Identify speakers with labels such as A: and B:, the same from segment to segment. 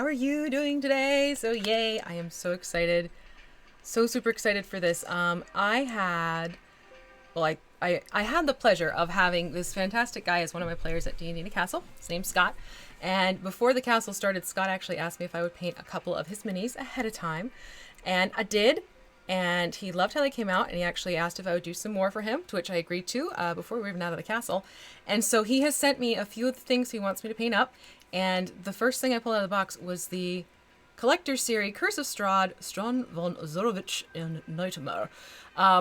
A: are you doing today? So yay, I am so excited. So super excited for this. I had the pleasure of having this fantastic guy as one of my players at D&D Castle. His name's Scott. And before the castle started, Scott actually asked me if I would paint a couple of his minis ahead of time. And I did. And he loved how they came out, and he actually asked if I would do some more for him, to which I agreed to before we were even out of the castle. And so he has sent me a few of the things he wants me to paint up. And the first thing I pulled out of the box was the Collector's Series Curse of Strahd, Strahd von Zorovich and Nightmare.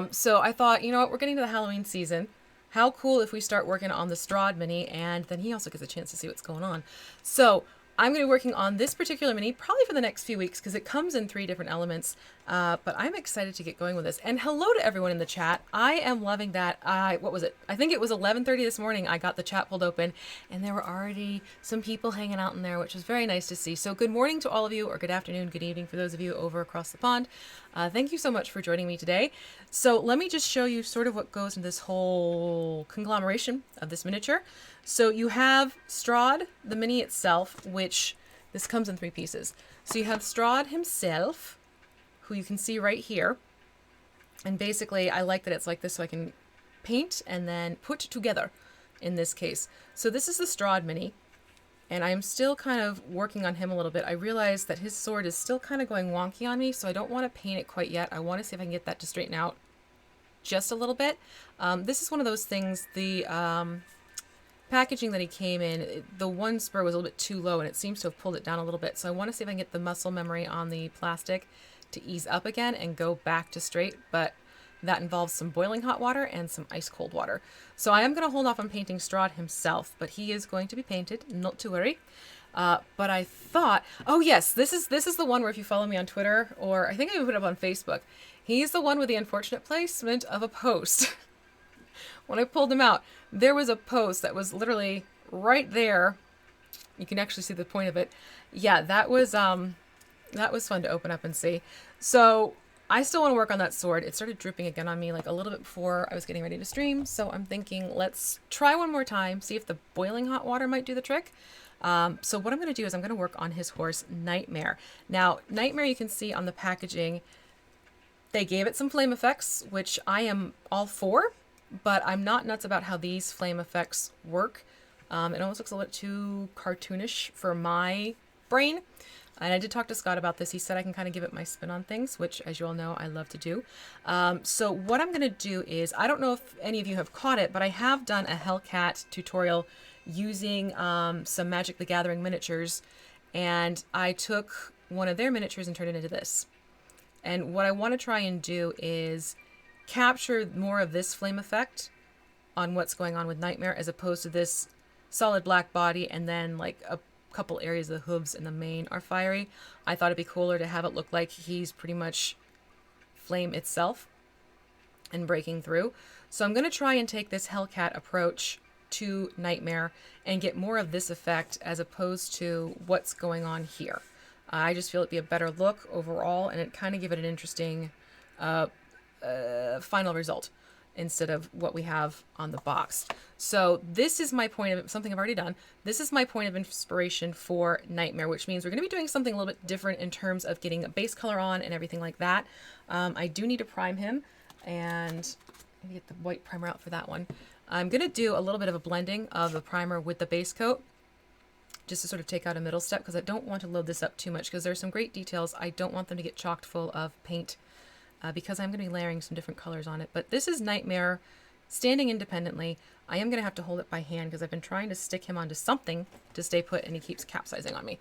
A: So I thought, you know what, we're getting to the Halloween season. How cool if we start working on the Strahd mini, and then he also gets a chance to see what's going on. So I'm going to be working on this particular mini probably for the next few weeks because it comes in 3 different elements. But I'm excited to get going with this. And hello to everyone in the chat. I am loving that. What was it? I think it was 11:30 this morning. I got the chat pulled open, and there were already some people hanging out in there, which was very nice to see. So good morning to all of you, or good afternoon, good evening for those of you over across the pond. Thank you so much for joining me today. So let me just show you sort of what goes into this whole conglomeration of this miniature. So you have Strahd, the mini itself, which this comes in 3 pieces. So you have Strahd himself, who you can see right here. And basically, I like that it's like this so I can paint and then put together in this case. So this is the Strahd mini, and I'm still kind of working on him a little bit. I realize that his sword is still kind of going wonky on me, so I don't want to paint it quite yet. I want to see if I can get that to straighten out just a little bit. This is one of those things, the packaging that he came in, the one spur was a little bit too low, and it seems to have pulled it down a little bit. So I want to see if I can get the muscle memory on the plastic to ease up again and go back to straight, but that involves some boiling hot water and some ice cold water. So I am going to hold off on painting Strahd himself, but he is going to be painted, not to worry. But I thought, oh yes, this is the one where if you follow me on Twitter, or I think I even put it up on Facebook, he's the one with the unfortunate placement of a post. When I pulled him out, there was a post that was literally right there. You can actually see the point of it. Yeah, that was fun to open up and see. So I still want to work on that sword. It started dripping again on me like a little bit before I was getting ready to stream. So I'm thinking, let's try one more time, see if the boiling hot water might do the trick. So what I'm going to do is I'm going to work on his horse, Nightmare. Now, Nightmare, you can see on the packaging, they gave it some flame effects, which I am all for, but I'm not nuts about how these flame effects work. It almost looks a little too cartoonish for my brain. And I did talk to Scott about this. He said I can kind of give it my spin on things, which, as you all know, I love to do. So what I'm going to do is, I don't know if any of you have caught it, but I have done a Hellcat tutorial using some Magic the Gathering miniatures. And I took one of their miniatures and turned it into this. And what I want to try and do is capture more of this flame effect on what's going on with Nightmare, as opposed to this solid black body and then like a couple areas of the hooves and the mane are fiery. I thought it'd be cooler to have it look like he's pretty much flame itself and breaking through. So I'm going to try and take this Hellcat approach to Nightmare and get more of this effect as opposed to what's going on here. I just feel it'd be a better look overall, and it kind of give it an interesting final result instead of what we have on the box. So this is my point of something I've already done. This is my point of inspiration for Nightmare, which means we're going to be doing something a little bit different in terms of getting a base color on and everything like that. I do need to prime him, and maybe get the white primer out for that one. I'm going to do a little bit of a blending of the primer with the base coat, just to sort of take out a middle step, because I don't want to load this up too much, because there's some great details. I don't want them to get chocked full of paint, because I'm going to be layering some different colors on it. But this is Nightmare standing independently. I am going to have to hold it by hand because I've been trying to stick him onto something to stay put, and he keeps capsizing on me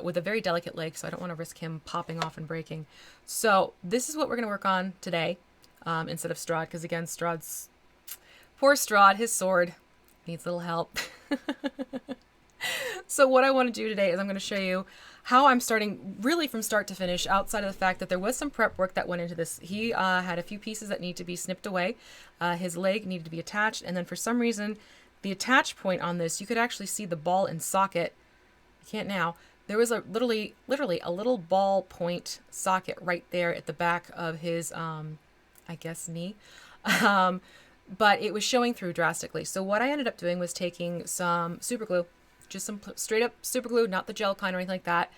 A: with a very delicate leg, so I don't want to risk him popping off and breaking. So this is what we're going to work on today instead of Strahd, because again, poor Strahd, his sword needs a little help. So what I want to do today is I'm going to show you how I'm starting really from start to finish, outside of the fact that there was some prep work that went into this. He had a few pieces that need to be snipped away. His leg needed to be attached, and then for some reason, the attach point on this, you could actually see the ball and socket. You can't now. There was a literally a little ball point socket right there at the back of his, I guess, knee. But it was showing through drastically. So what I ended up doing was taking some super glue, just some straight up super glue, not the gel kind or anything like that,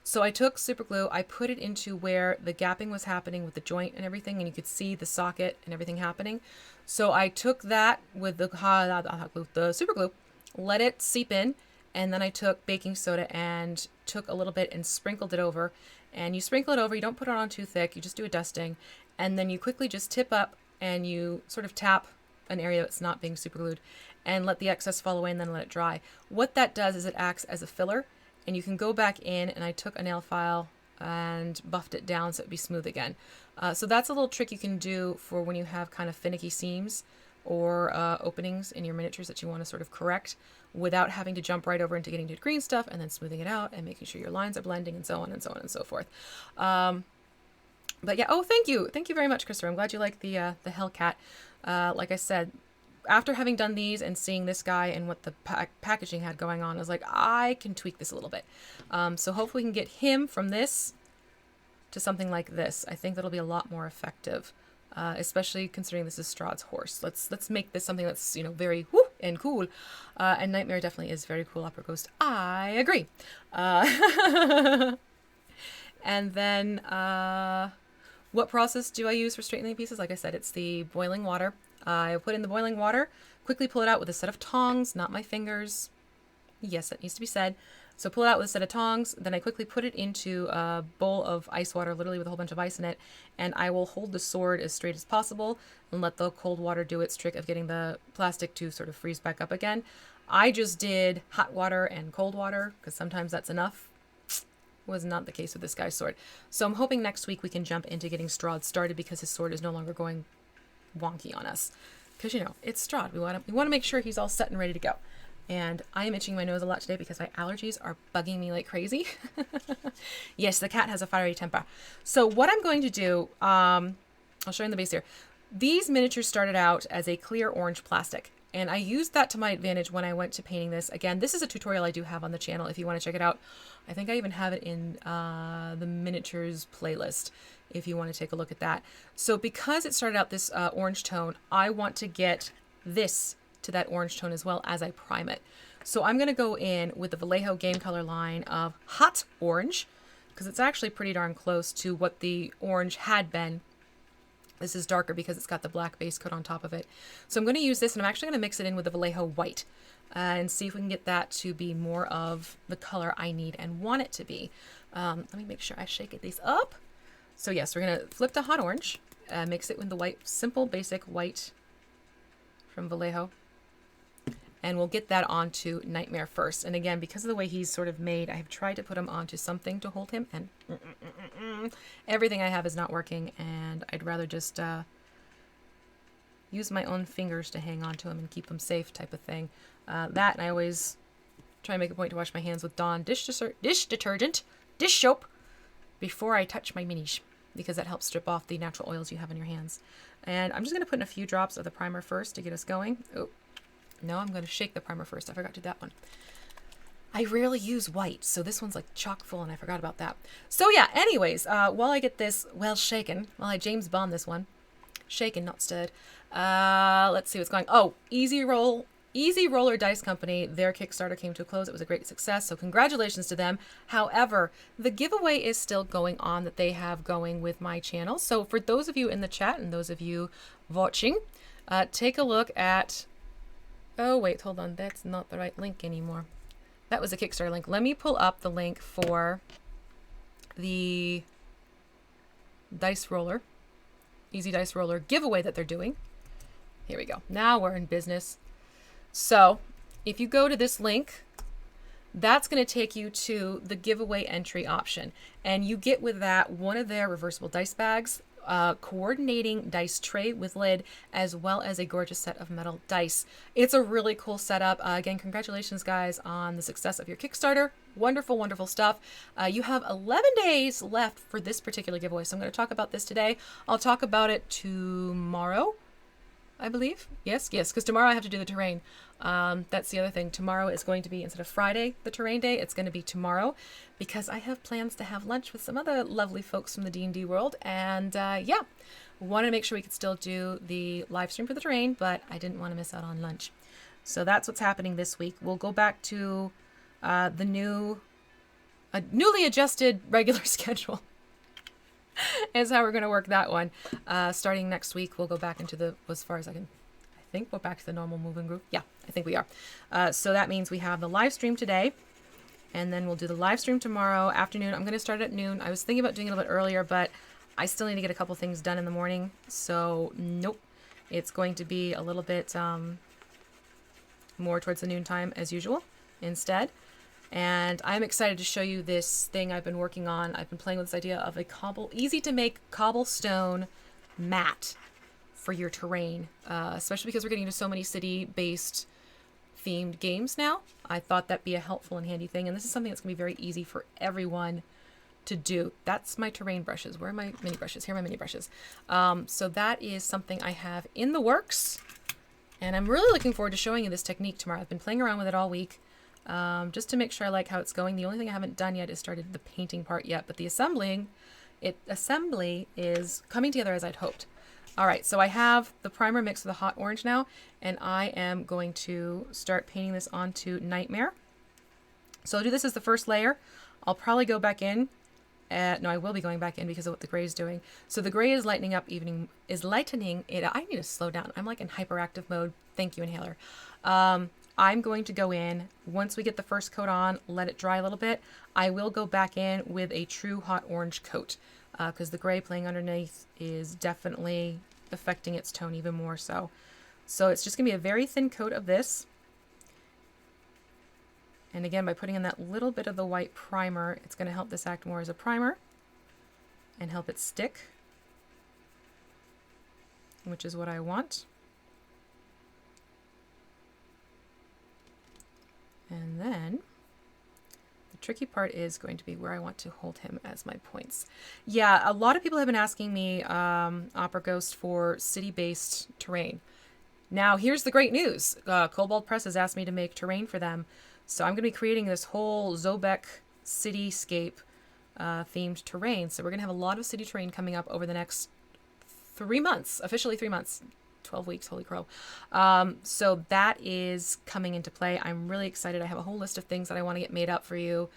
A: So I took super glue, I put it into where the gapping was happening with the joint and everything, and you could see the socket and everything happening. So I took that with the super glue, let it seep in, and then I took baking soda and took a little bit and sprinkled it over. And you sprinkle it over, you don't put it on too thick, you just do a dusting, and then you quickly just tip up and you sort of tap an area that's not being super glued and let the excess fall away and then let it dry. What that does is it acts as a filler, and you can go back in, and I took a nail file and buffed it down so it'd be smooth again. So that's a little trick you can do for when you have kind of finicky seams or openings in your miniatures that you want to sort of correct without having to jump right over into getting to the green stuff and then smoothing it out and making sure your lines are blending and so on and so on and so forth. But yeah, oh, thank you. Thank you very much, Christopher. I'm glad you like the Hellcat. Like I said, after having done these and seeing this guy and what the packaging had going on, I was like, I can tweak this a little bit. So hopefully we can get him from this to something like this. I think that'll be a lot more effective, especially considering this is Strahd's horse. Let's make this something that's, you know, very whoo and cool. And Nightmare definitely is very cool. Upper Ghost, I agree. And then what process do I use for straightening pieces? Like I said, it's the boiling water. I put in the boiling water, quickly pull it out with a set of tongs, not my fingers. Yes, that needs to be said. So pull it out with a set of tongs, then I quickly put it into a bowl of ice water, literally with a whole bunch of ice in it, and I will hold the sword as straight as possible and let the cold water do its trick of getting the plastic to sort of freeze back up again. I just did hot water and cold water, because sometimes that's enough. Was not the case with this guy's sword. So I'm hoping next week we can jump into getting Strahd started, because his sword is no longer going wonky on us, because, you know, it's Strahd. We want to make sure he's all set and ready to go. And I am itching my nose a lot today because my allergies are bugging me like crazy. Yes, the cat has a fiery temper. So what I'm going to do, I'll show you in the base here. These miniatures started out as a clear orange plastic, and I used that to my advantage when I went to painting this. Again, this is a tutorial I do have on the channel if you want to check it out. I think I even have it in the miniatures playlist if you want to take a look at that. So because it started out this orange tone, I want to get this to that orange tone as well as I prime it. So I'm going to go in with the Vallejo Game Color line of hot orange, because it's actually pretty darn close to what the orange had been. This is darker because it's got the black base coat on top of it. So I'm going to use this, and I'm actually going to mix it in with the Vallejo white and see if we can get that to be more of the color I need and want it to be. Let me make sure I shake these up. So yes, we're going to flip to hot orange, mix it with the white, simple, basic white from Vallejo. And we'll get that onto Nightmare first. And again, because of the way he's sort of made, I have tried to put him onto something to hold him, and everything I have is not working, and I'd rather just use my own fingers to hang on to him and keep him safe type of thing. That, and I always try and make a point to wash my hands with Dawn dish detergent, dish soap, before I touch my minis, because that helps strip off the natural oils you have in your hands. And I'm just going to put in a few drops of the primer first to get us going. Oh, no, I'm going to shake the primer first. I forgot to do that one. I rarely use white, so this one's like chock full, and I forgot about that. So yeah, anyways, while I get this well shaken, while I James Bond this one, shaken, not stirred, let's see what's going. Oh, Easy Roller Dice Company, their Kickstarter came to a close. It was a great success, so congratulations to them. However, the giveaway is still going on that they have going with my channel. So for those of you in the chat and those of you watching, take a look at... Oh, wait, hold on. That's not the right link anymore. That was a Kickstarter link. Let me pull up the link for the Dice Roller, Easy Dice Roller giveaway that they're doing. Here we go. Now we're in business. So if you go to this link, that's going to take you to the giveaway entry option. And you get with that one of their reversible dice bags, coordinating dice tray with lid, as well as a gorgeous set of metal dice. It's a really cool setup. Again, congratulations guys on the success of your Kickstarter. Wonderful, wonderful stuff. You have 11 days left for this particular giveaway, so I'm going to talk about this today. I'll talk about it tomorrow, I believe. Yes, because tomorrow I have to do the terrain. That's the other thing. Tomorrow is going to be, instead of Friday, the terrain day, it's going to be tomorrow, because I have plans to have lunch with some other lovely folks from the D&D world. And yeah, wanted to make sure we could still do the live stream for the terrain, but I didn't want to miss out on lunch. So that's what's happening this week. We'll go back to the new a newly adjusted regular schedule is how we're going to work that one. Starting next week, we'll go back into the, as far as I think we're back to the normal moving group. Yeah, I think we are. So that means we have the live stream today, and then we'll do the live stream tomorrow afternoon. I'm going to start at noon. I was thinking about doing it a little bit earlier, but I still need to get a couple things done in the morning. So nope, it's going to be a little bit more towards the noon time as usual instead. And I'm excited to show you this thing I've been working on. I've been playing with this idea of a easy to make cobblestone mat for your terrain, especially because we're getting into so many city-based themed games now. I thought that'd be a helpful and handy thing, and this is something that's going to be very easy for everyone to do. That's my terrain brushes. Where are my mini brushes? Here are my mini brushes. So that is something I have in the works, and I'm really looking forward to showing you this technique tomorrow. I've been playing around with it all week. Just to make sure I like how it's going. The only thing I haven't done yet is started the painting part yet, but the assembly is coming together as I'd hoped. All right, so I have the primer mixed with the hot orange now, and I am going to start painting this onto Nightmare. So I'll do this as the first layer. I'll probably go back in. No, I will be going back in because of what the gray is doing. So the gray is lightening it. I need to slow down. I'm like in hyperactive mode. Thank you, inhaler. I'm going to go in, once we get the first coat on, let it dry a little bit. I will go back in with a true hot orange coat because the gray playing underneath is definitely affecting its tone even more so. So it's just going to be a very thin coat of this. And again, by putting in that little bit of the white primer, it's going to help this act more as a primer and help it stick, which is what I want. And then the tricky part is going to be where I want to hold him as my points. Yeah, a lot of people have been asking me, Opera Ghost, for city-based terrain. Now, here's the great news. Cobalt Press has asked me to make terrain for them. So I'm going to be creating this whole Zobek cityscape themed terrain. So we're going to have a lot of city terrain coming up over the next 3 months, officially 3 months. 12 weeks, holy crow. So that is coming into play. I'm really excited. I have a whole list of things that I want to get made up for you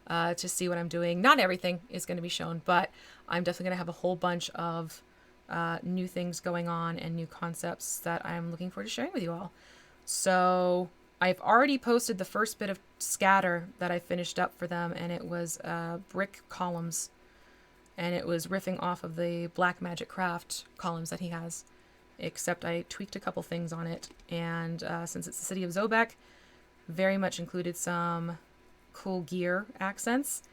A: to see what I'm doing. Not everything is going to be shown, but I'm definitely going to have a whole bunch of new things going on and new concepts that I'm looking forward to sharing with you all. So I've already posted the first bit of scatter that I finished up for them, and it was brick columns, and it was riffing off of the Black Magic Craft columns that he has. Except I tweaked a couple things on it, and since it's the city of Zobek, very much included some cool gear accents.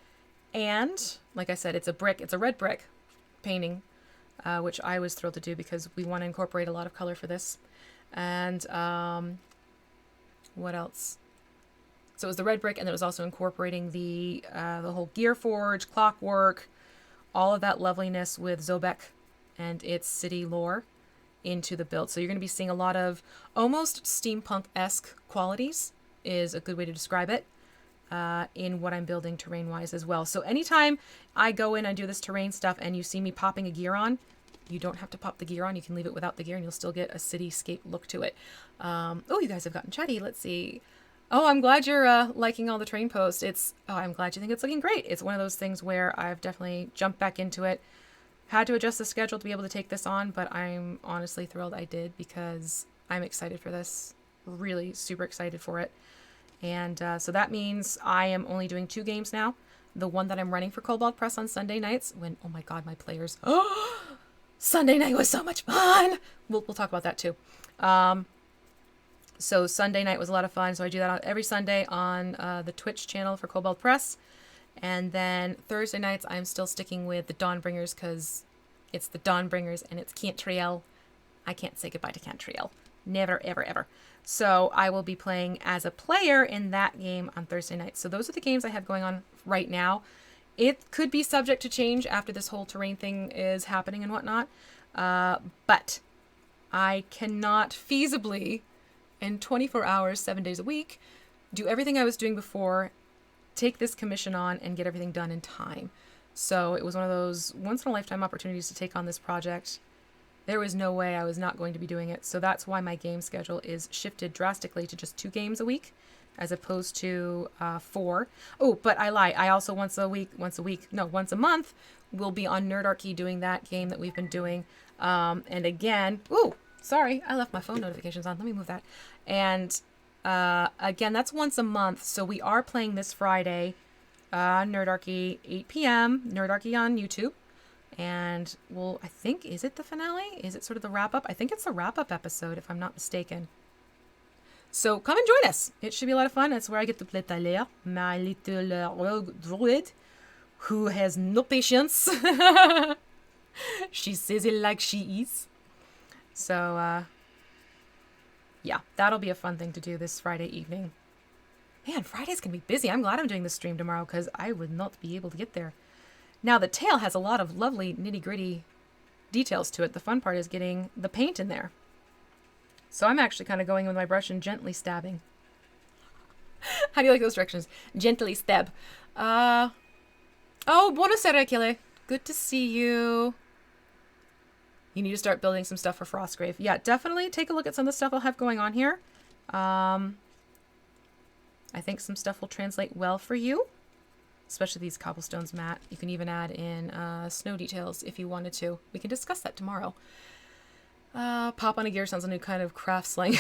A: And like I said, it's a red brick painting, which I was thrilled to do because we want to incorporate a lot of color for this. And what else? So it was the red brick, and it was also incorporating the whole gear forge, clockwork, all of that loveliness with Zobek and its city lore into the build. So you're going to be seeing a lot of almost steampunk-esque qualities, is a good way to describe it, in what I'm building terrain-wise as well. So anytime I go in and do this terrain stuff and you see me popping a gear on, you don't have to pop the gear on. You can leave it without the gear and you'll still get a cityscape look to it. Oh, you guys have gotten chatty. Let's see. Oh, I'm glad you're liking all the terrain posts. I'm glad you think it's looking great. It's one of those things where I've definitely jumped back into it. Had to adjust the schedule to be able to take this on, but I'm honestly thrilled I did because I'm excited for this. Really super excited for it. And so that means I am only doing 2 games now. The one that I'm running for Cobalt Press on Sunday nights when, oh my God, my players. Oh, Sunday night was so much fun. We'll talk about that too. So Sunday night was a lot of fun. So I do that every Sunday on the Twitch channel for Cobalt Press. And then Thursday nights, I'm still sticking with the Dawnbringers because it's the Dawnbringers and it's Cantriel. I can't say goodbye to Cantriel. Never, ever, ever. So I will be playing as a player in that game on Thursday nights. So those are the games I have going on right now. It could be subject to change after this whole terrain thing is happening and whatnot. But I cannot feasibly, in 24 hours, 7 days a week, do everything I was doing before, take this commission on and get everything done in time. So it was one of those once-in-a-lifetime opportunities to take on this project. There was no way I was not going to be doing it. So that's why my game schedule is shifted drastically to just 2 games a week as opposed to 4. Oh, but I lie. I also once a month will be on Nerdarchy doing that game that we've been doing. And again, ooh, sorry, I left my phone notifications on. Let me move that. And again, that's once a month. So we are playing this Friday, Nerdarchy, 8 p.m. Nerdarchy on YouTube. And I think, is it the finale? Is it sort of the wrap up? I think it's the wrap up episode, if I'm not mistaken. So come and join us. It should be a lot of fun. That's where I get to play Talia, my little rogue druid, who has no patience. She says it like she is. So, yeah, that'll be a fun thing to do this Friday evening. Man, Friday's going to be busy. I'm glad I'm doing this stream tomorrow because I would not be able to get there. Now, the tail has a lot of lovely nitty-gritty details to it. The fun part is getting the paint in there. So I'm actually kind of going with my brush and gently stabbing. How do you like those directions? Gently stab. Oh, buonasera, Achille. Good to see you. You need to start building some stuff for Frostgrave. Yeah, definitely take a look at some of the stuff I'll have going on here. I think some stuff will translate well for you. Especially these cobblestones, Matt. You can even add in snow details if you wanted to. We can discuss that tomorrow. Pop on a gear sounds a new kind of craft slang.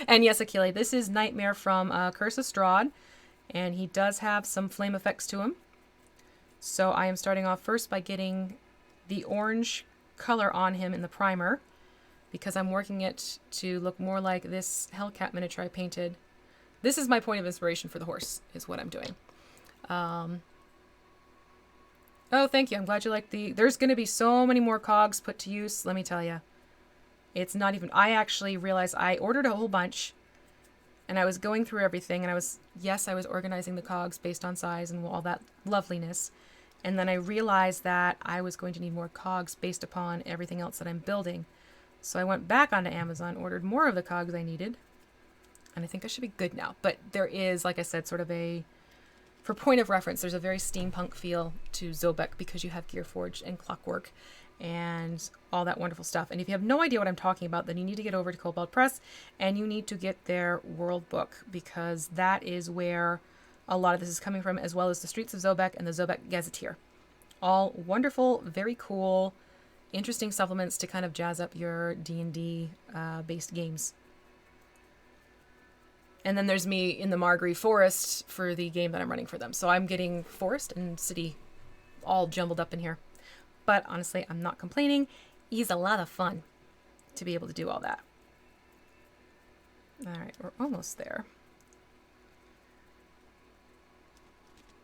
A: And yes, Achille, this is Nightmare from Curse of Strahd. And he does have some flame effects to him. So I am starting off first by getting the orange color on him in the primer. Because I'm working it to look more like this Hellcat miniature I painted. This is my point of inspiration for the horse, is what I'm doing. Oh, thank you. I'm glad you like there's going to be so many more cogs put to use, let me tell you. It's not even... I actually realized I ordered a whole bunch, and I was going through everything, and I was organizing the cogs based on size and all that loveliness. And then I realized that I was going to need more cogs based upon everything else that I'm building. So I went back onto Amazon, ordered more of the cogs I needed. And I think I should be good now. But there is, like I said, sort of for point of reference, there's a very steampunk feel to Zobek because you have Gearforged and Clockwork and all that wonderful stuff. And if you have no idea what I'm talking about, then you need to get over to Cobalt Press and you need to get their world book because that is where a lot of this is coming from, as well as the Streets of Zobek and the Zobek Gazetteer. All wonderful, very cool, interesting supplements to kind of jazz up your D&D based games. And then there's me in the Margrave Forest for the game that I'm running for them. So I'm getting forest and city all jumbled up in here. But honestly, I'm not complaining. It's a lot of fun to be able to do all that. All right, we're almost there.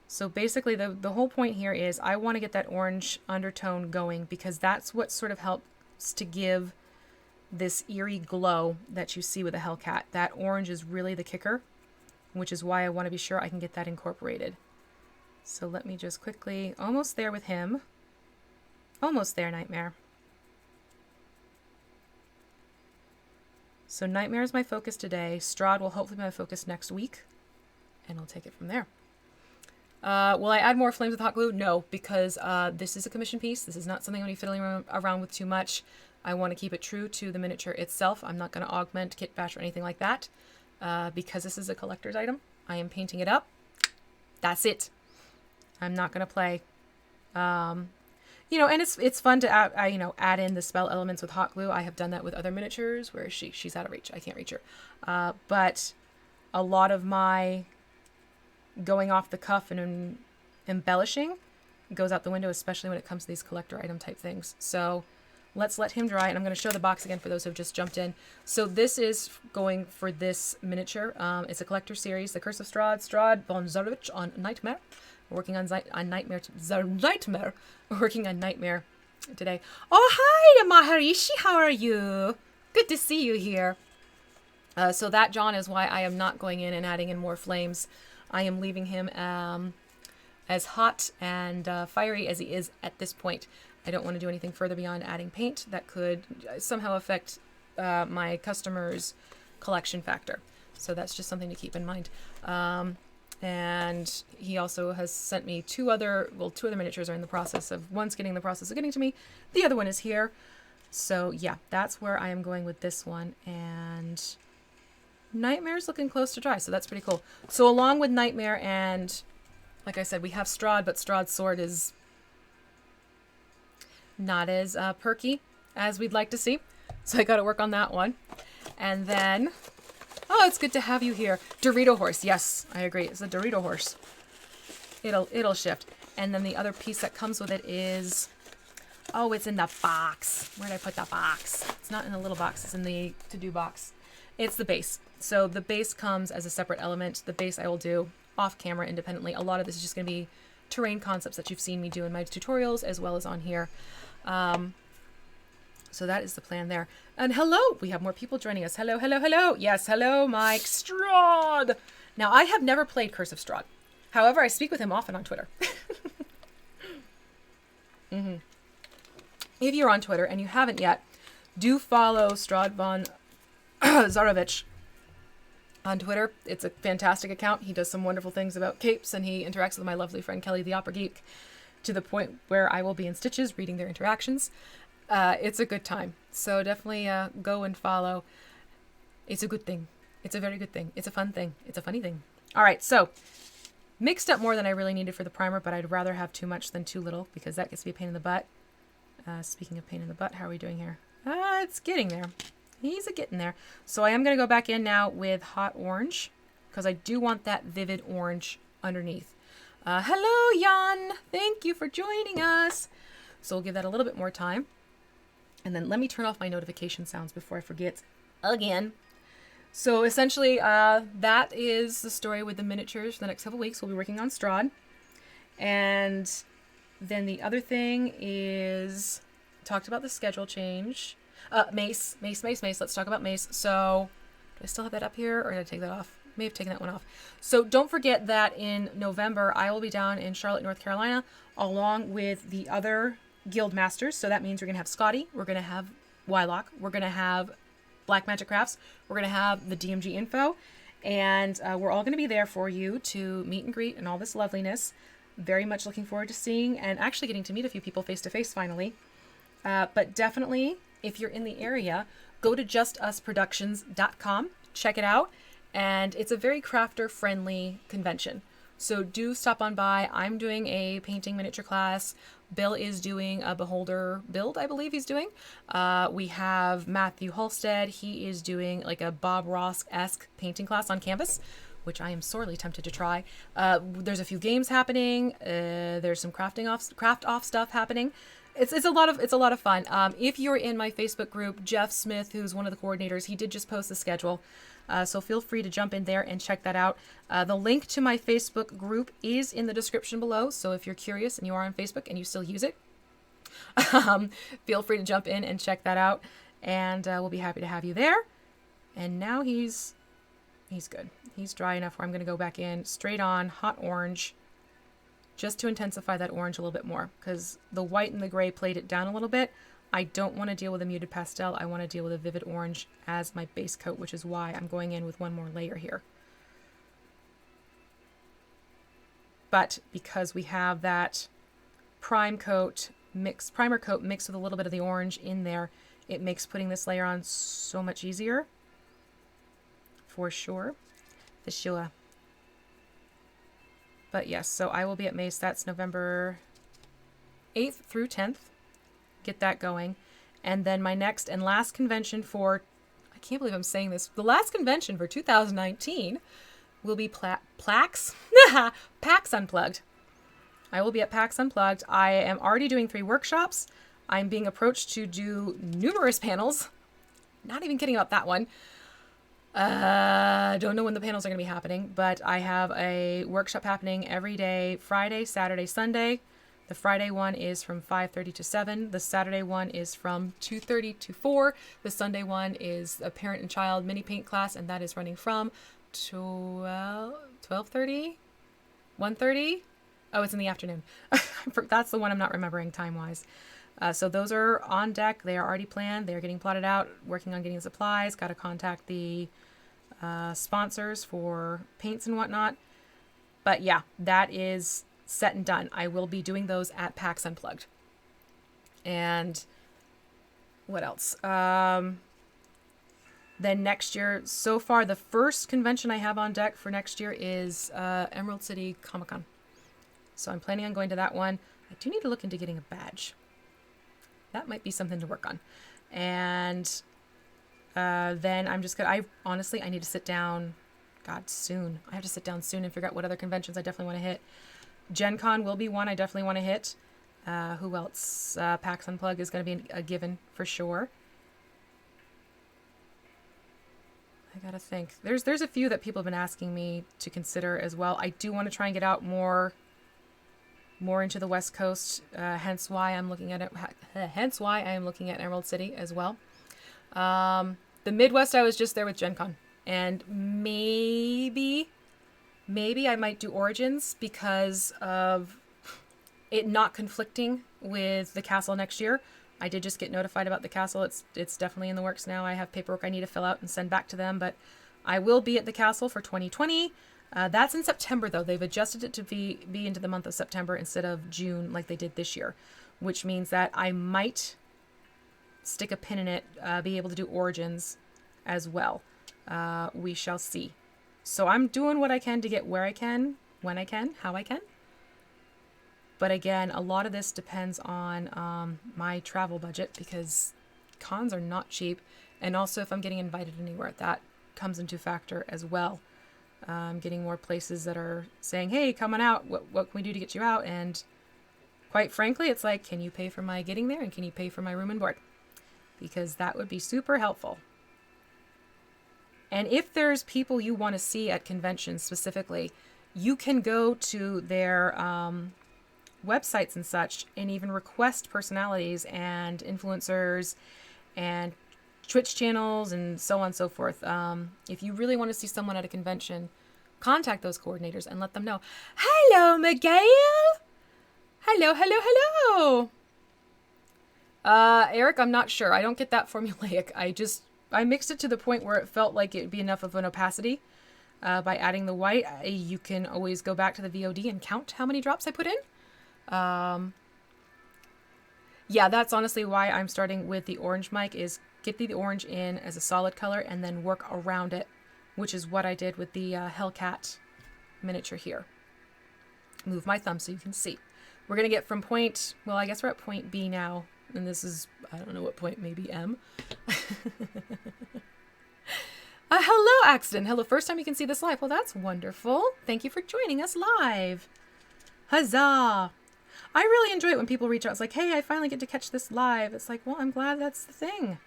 A: So basically the whole point here is I want to get that orange undertone going because that's what sort of helps to give this eerie glow that you see with a Hellcat. That orange is really the kicker, which is why I want to be sure I can get that incorporated. So let me just quickly, almost there with him. Almost there, Nightmare. So Nightmare is my focus today. Strahd will hopefully be my focus next week, and I'll take it from there. Will I add more flames with hot glue? No, because this is a commission piece. This is not something I'm going to be fiddling around with too much. I want to keep it true to the miniature itself. I'm not going to augment, kit bash, or anything like that. Because this is a collector's item. I am painting it up. That's it. I'm not going to play. And it's fun to add in the spell elements with hot glue. I have done that with other miniatures. Where is she? She's out of reach. I can't reach her. But a lot of my going off the cuff and embellishing goes out the window, especially when it comes to these collector item type things. So let's let him dry, and I'm going to show the box again for those who have just jumped in. So this is going for this miniature. It's a collector series, The Curse of Strahd Bonewhite on Nightmare. We're working on Nightmare. We're working on Nightmare today. Oh, hi, Maharishi. How are you? Good to see you here. So that, John, is why I am not going in and adding in more flames. I am leaving him as hot and fiery as he is at this point. I don't want to do anything further beyond adding paint that could somehow affect my customer's collection factor. So that's just something to keep in mind. And he also has sent me two other miniatures are in the process of, one's getting the process of getting to me. The other one is here. So yeah, that's where I am going with this one. And Nightmare's looking close to dry, so that's pretty cool. So along with Nightmare and, like I said, we have Strahd, but Strahd's sword is not as perky as we'd like to see. So I got to work on that one. And then, oh, it's good to have you here. Dorito horse. Yes, I agree. It's a Dorito horse. It'll shift. And then the other piece that comes with it is, oh, it's in the box. Where did I put the box? It's not in the little box. It's in the to-do box. It's the base. So the base comes as a separate element. The base I will do off camera independently. A lot of this is just going to be terrain concepts that you've seen me do in my tutorials as well as on here. So that is the plan there. And hello, we have more people joining us. Hello, hello, hello. Yes, hello, Mike Strahd. Now, I have never played Curse of Strahd. However, I speak with him often on Twitter. If you're on Twitter and you haven't yet, do follow Strahd von Zarovich on Twitter. It's a fantastic account. He does some wonderful things about capes, and he interacts with my lovely friend Kelly the Opera Geek to the point where I will be in stitches reading their interactions. It's a good time. So definitely go and follow. It's a good thing. It's a very good thing. It's a fun thing. It's a funny thing. All right, so mixed up more than I really needed for the primer, but I'd rather have too much than too little because that gets to be a pain in the butt. Speaking of pain in the butt, how are we doing here? It's getting there. He's getting there. So I am going to go back in now with hot orange because I do want that vivid orange underneath. Hello, Jan. Thank you for joining us. So we'll give that a little bit more time. And then let me turn off my notification sounds before I forget again. So essentially, that is the story with the miniatures for the next couple weeks. We'll be working on Strahd. And then the other thing is, talked about the schedule change. Mace. Let's talk about Mace. So, do I still have that up here or did I take that off? May have taken that one off. So don't forget that in November, I will be down in Charlotte, North Carolina, along with the other guild masters. So that means we're going to have Scotty, we're going to have Wylock, we're going to have Black Magic Crafts, we're going to have the DMG info, and we're all going to be there for you to meet and greet and all this loveliness. Very much looking forward to seeing and actually getting to meet a few people face to face finally. But definitely, if you're in the area, go to justusproductions.com, check it out, and it's a very crafter-friendly convention. So do stop on by. I'm doing a painting miniature class. Bill is doing a beholder build, I believe he's doing. We have Matthew Halstead. He is doing like a Bob Ross-esque painting class on canvas, which I am sorely tempted to try. There's a few games happening. There's some craft off stuff happening. It's a lot of fun. If you're in my Facebook group, Jeff Smith, who's one of the coordinators, he did just post the schedule. So feel free to jump in there and check that out. The link to my Facebook group is in the description below. So if you're curious and you are on Facebook and you still use it, feel free to jump in and check that out. And we'll be happy to have you there. And now he's good. He's dry enough where I'm going to go back in straight on hot orange just to intensify that orange a little bit more because the white and the gray played it down a little bit. I don't want to deal with a muted pastel. I want to deal with a vivid orange as my base coat, which is why I'm going in with one more layer here. But because we have that primer coat mixed with a little bit of the orange in there, it makes putting this layer on so much easier. For sure. But yes, so I will be at Mace. That's November 8th through 10th. Get that going. And then my next and last convention for, I can't believe I'm saying this, the last convention for 2019 will be PAX Unplugged. I will be at PAX Unplugged. I am already doing 3 workshops. I'm being approached to do numerous panels. Not even kidding about that one. Don't know when the panels are going to be happening, but I have a workshop happening every day, Friday, Saturday, Sunday. The Friday one is from 5:30 to 7. The Saturday one is from 2:30 to 4. The Sunday one is a parent and child mini paint class, and that is running from 12:30, 1:30. Oh, it's in the afternoon. That's the one I'm not remembering time-wise. So those are on deck. They are already planned. They are getting plotted out, working on getting supplies. Got to contact the sponsors for paints and whatnot. But yeah, that is set and done. I will be doing those at PAX Unplugged. And what else? Then next year, so far, the first convention I have on deck for next year is Emerald City Comic Con. So I'm planning on going to that one. I do need to look into getting a badge. That might be something to work on. And then I'm just gonna, I need to sit down, God, soon. I have to sit down soon and figure out what other conventions I definitely want to hit. Gen Con will be one I definitely want to hit. Who else? PAX Unplug is going to be a given for sure. I gotta think. There's a few that people have been asking me to consider as well. I do want to try and get out more into the West Coast. Hence why I'm looking at it. Hence why I am looking at Emerald City as well. The Midwest, I was just there with Gen Con, and maybe I might do Origins because of it not conflicting with the castle next year. I did just get notified about the castle. It's definitely in the works now. I have paperwork I need to fill out and send back to them, but I will be at the castle for 2020. That's in September, though. They've adjusted it to be into the month of September instead of June like they did this year, which means that I might stick a pin in it, be able to do Origins as well. We shall see. So I'm doing what I can to get where I can, when I can, how I can. But again, a lot of this depends on my travel budget because cons are not cheap. And also if I'm getting invited anywhere, that comes into factor as well. Getting more places that are saying, hey, come on out. What can we do to get you out? And quite frankly, it's like, can you pay for my getting there? And can you pay for my room and board? Because that would be super helpful. And if there's people you want to see at conventions specifically, you can go to their websites and such and even request personalities and influencers and Twitch channels and so on and so forth. If you really want to see someone at a convention, contact those coordinators and let them know. Hello, Miguel. Hello. Eric, I'm not sure. I don't get that formulaic. I mixed it to the point where it felt like it'd be enough of an opacity by adding the white. You can always go back to the VOD and count how many drops I put in. Yeah, that's honestly why I'm starting with the orange mic, is get the orange in as a solid color and then work around it, which is what I did with the Hellcat miniature here. Move my thumb so you can see. We're going to get from point, well, I guess we're at point B now, and this is, I don't know what point, maybe M. Hello, Axton. Hello, first time you can see this live. Well, that's wonderful. Thank you for joining us live. Huzzah. I really enjoy it when people reach out. It's like, hey, I finally get to catch this live. It's like, well, I'm glad that's the thing.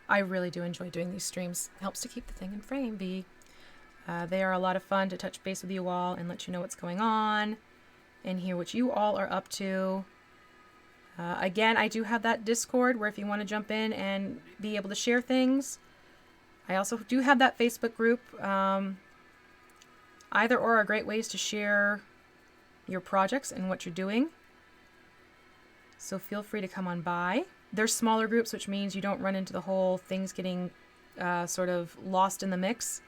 A: I really do enjoy doing these streams. It helps to keep the thing in frame, B. They are a lot of fun to touch base with you all and let you know what's going on and hear what you all are up to. Again, I do have that Discord where if you want to jump in and be able to share things. I also do have that Facebook group. Either or are great ways to share your projects and what you're doing. So feel free to come on by. There's smaller groups, which means you don't run into the whole things getting sort of lost in the mix.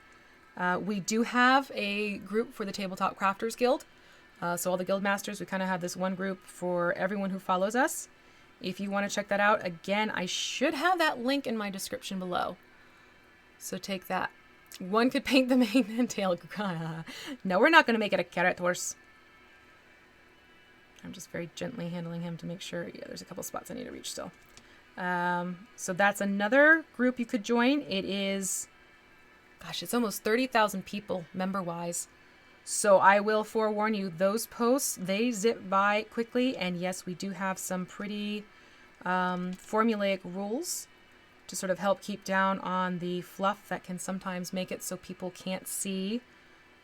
A: We do have a group for the Tabletop Crafters Guild. So all the guild masters, we kind of have this one group for everyone who follows us. If you want to check that out, again, I should have that link in my description below. So take that. One could paint the mane and tail. No, we're not going to make it a carrot horse. I'm just very gently handling him to make sure. Yeah, there's a couple spots I need to reach still. So that's another group you could join. It is, gosh, it's almost 30,000 people member-wise. So I will forewarn you, those posts, they zip by quickly. And yes, we do have some pretty formulaic rules to sort of help keep down on the fluff that can sometimes make it so people can't see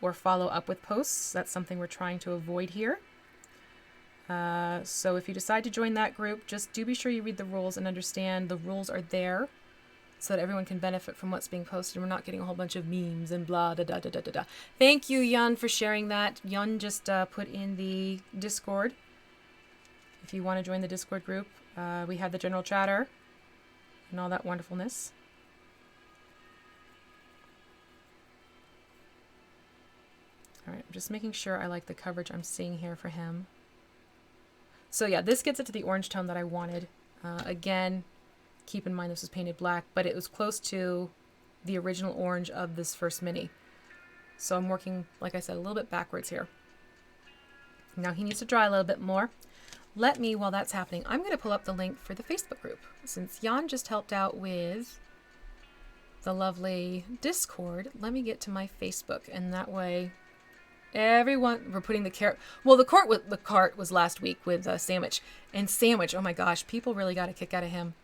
A: or follow up with posts. That's something we're trying to avoid here. So if you decide to join that group, just do be sure you read the rules and understand the rules are there so that everyone can benefit from what's being posted. We're not getting a whole bunch of memes and blah, da, da, da, da, da, da. Thank you, Yun, for sharing that. Yun just put in the Discord. If you want to join the Discord group, we have the general chatter and all that wonderfulness. All right, I'm just making sure I like the coverage I'm seeing here for him. So yeah, this gets it to the orange tone that I wanted. Again, keep in mind this was painted black, but it was close to the original orange of this first mini. So I'm working, like I said, a little bit backwards here. Now he needs to dry a little bit more. Let me, while that's happening, I'm going to pull up the link for the Facebook group. Since Jan just helped out with the lovely Discord, let me get to my Facebook, and that way everyone, we're putting the cart. Well, the cart was last week with Sandwich. And Sandwich, oh my gosh, people really got a kick out of him.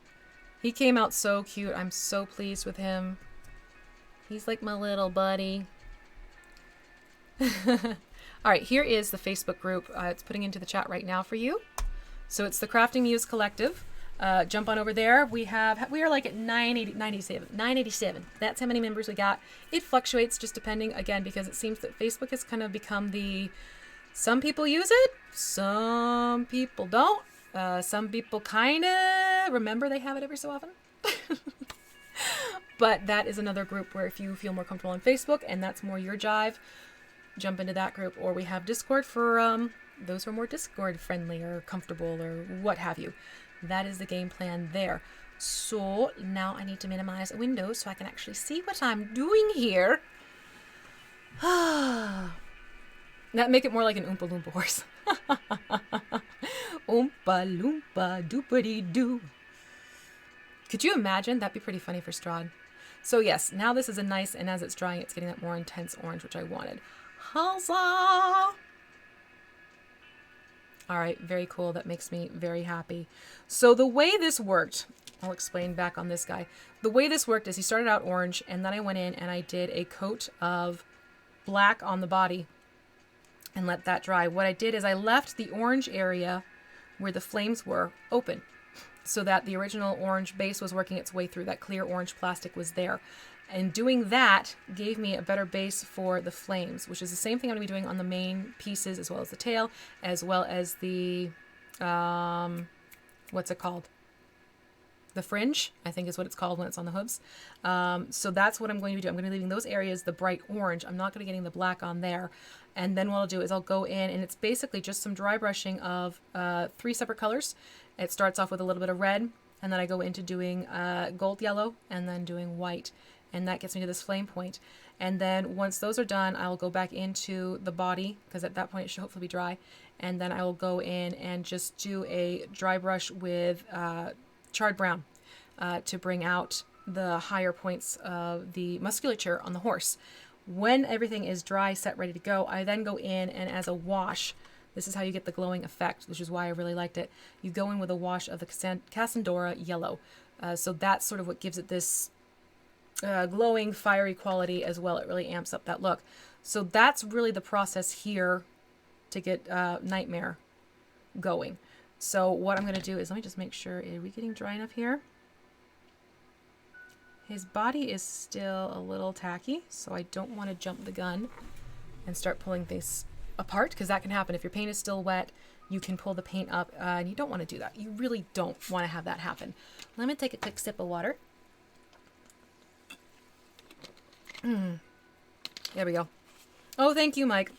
A: He came out so cute. I'm so pleased with him. He's like my little buddy. All right, here is the Facebook group. It's putting into the chat right now for you. So it's the Crafting Muse Collective. Jump on over there. We are like at 987. That's how many members we got. It fluctuates just depending, again, because it seems that Facebook has kind of become some people use it, some people don't. Some people kind of remember they have it every so often. But that is another group where if you feel more comfortable on Facebook and that's more your jive, jump into that group. Or we have Discord for those who are more Discord friendly or comfortable or what have you. That is the game plan there. So now I need to minimize a window so I can actually see what I'm doing here. That make it more like an Oompa Loompa horse. Oompa Loompa doopity doo. Could you imagine? That'd be pretty funny for Strahd. So yes, now this is a nice, and as it's drying, it's getting that more intense orange, which I wanted. Huzzah! All right, very cool. That makes me very happy. So the way this worked, I'll explain back on this guy. The way this worked is he started out orange, and then I went in and I did a coat of black on the body and let that dry. What I did is I left the orange area where the flames were open so that the original orange base was working its way through. That clear orange plastic was there. And doing that gave me a better base for the flames, which is the same thing I'm going to be doing on the main pieces as well as the tail, as well as the, what's it called? The fringe, I think is what it's called when it's on the hooves. So that's what I'm going to do. I'm going to be leaving those areas the bright orange. I'm not going to be getting the black on there. And then what I'll do is I'll go in, and it's basically just some dry brushing of 3 separate colors. It starts off with a little bit of red, and then I go into doing gold yellow, and then doing white. And that gets me to this flame point. And then once those are done, I'll go back into the body, because at that point it should hopefully be dry. And then I will go in and just do a dry brush with charred brown to bring out the higher points of the musculature on the horse. When everything is dry, set, ready to go, I then go in and as a wash, this is how you get the glowing effect, which is why I really liked it. You go in with a wash of the Cassandora yellow. So that's sort of what gives it this glowing, fiery quality as well. It really amps up that look. So that's really the process here to get Nightmare going. So what I'm going to do is, let me just make sure, are we getting dry enough here? His body is still a little tacky, so I don't want to jump the gun and start pulling things apart, because that can happen. If your paint is still wet, you can pull the paint up, and you don't want to do that. You really don't want to have that happen. Let me take a quick sip of water. There we go. Oh, thank you, Mike.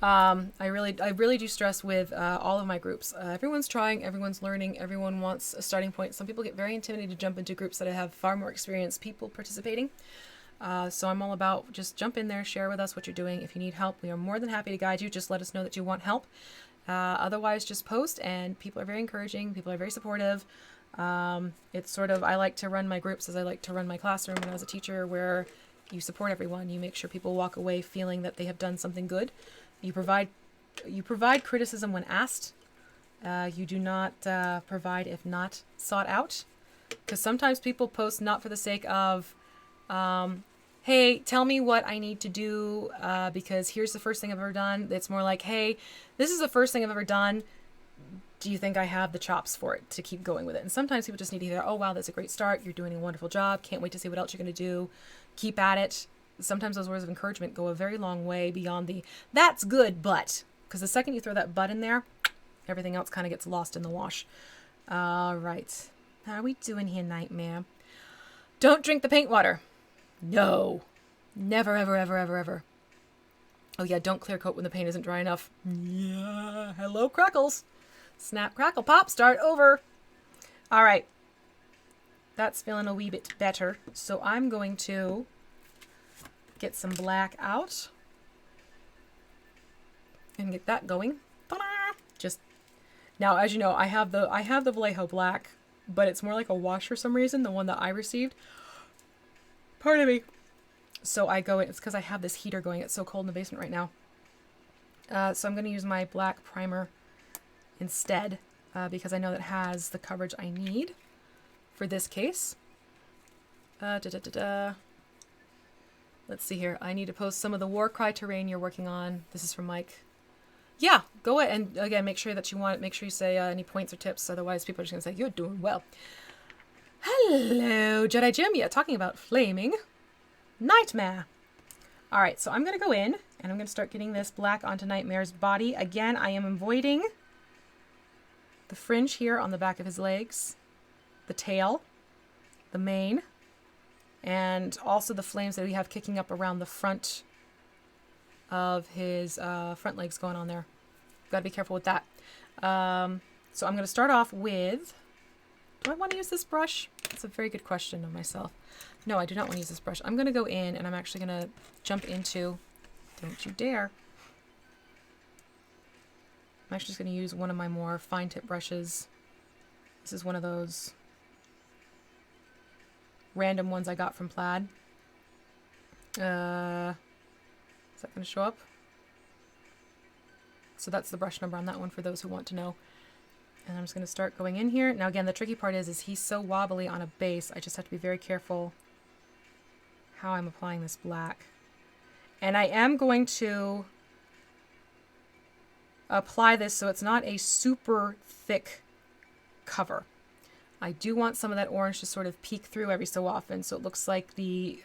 A: I really do stress with all of my groups. Everyone's trying, everyone's learning, everyone wants a starting point. Some people get very intimidated to jump into groups that have far more experienced people participating. So I'm all about just jump in there, share with us what you're doing. If you need help, we are more than happy to guide you. Just let us know that you want help. Otherwise, just post, and people are very encouraging. People are very supportive. It's sort of, I like to run my groups as I like to run my classroom when I was a teacher, where you support everyone. You make sure people walk away feeling that they have done something good. You provide criticism when asked. You do not provide if not sought out. Because sometimes people post not for the sake of, hey, tell me what I need to do because here's the first thing I've ever done. It's more like, hey, this is the first thing I've ever done. Do you think I have the chops for it to keep going with it? And sometimes people just need to hear, oh, wow, that's a great start. You're doing a wonderful job. Can't wait to see what else you're going to do. Keep at it. Sometimes those words of encouragement go a very long way beyond the, that's good, but. Because the second you throw that but in there, everything else kind of gets lost in the wash. All right. How are we doing here, Nightmare? Don't drink the paint water. No. Never, ever, ever, ever, ever. Oh, yeah, don't clear coat when the paint isn't dry enough. Yeah. Hello, crackles. Snap, crackle, pop, start over. All right. that's feeling a wee bit better. So I'm going to get some black out and get that going. Ta-da! Just now, as you know, I have the Vallejo black, but it's more like a wash for some reason, the one that I received. Pardon me. So I go in, it's because I have this heater going. It's so cold in the basement right now. So I'm going to use my black primer instead, because I know that has the coverage I need for this case. Let's see here. I need to post some of the Warcry terrain you're working on. This is from Mike. Yeah, go ahead and again make sure that you want. Make sure you say any points or tips. Otherwise, people are just gonna say you're doing well. Hello, Jedi Jim. Yeah, talking about flaming nightmare. All right, so I'm gonna go in and I'm gonna start getting this black onto Nightmare's body. Again, I am avoiding the fringe here on the back of his legs, the tail, the mane, and also the flames that we have kicking up around the front of his front legs going on there. Gotta be careful with that. So I'm going to start off with, do I want to use this brush? That's a very good question of myself. No, I do not want to use this brush. I'm going to go in and I'm actually going to jump into, don't you dare. I'm actually just going to use one of my more fine tip brushes. This is one of those random ones I got from Plaid. Is that going to show up? So that's the brush number on that one for those who want to know. And I'm just going to start going in here. Now again, the tricky part is he's so wobbly on a base. I just have to be very careful how I'm applying this black. And I am going to apply this so it's not a super thick cover. I do want some of that orange to sort of peek through every so often, so it looks like the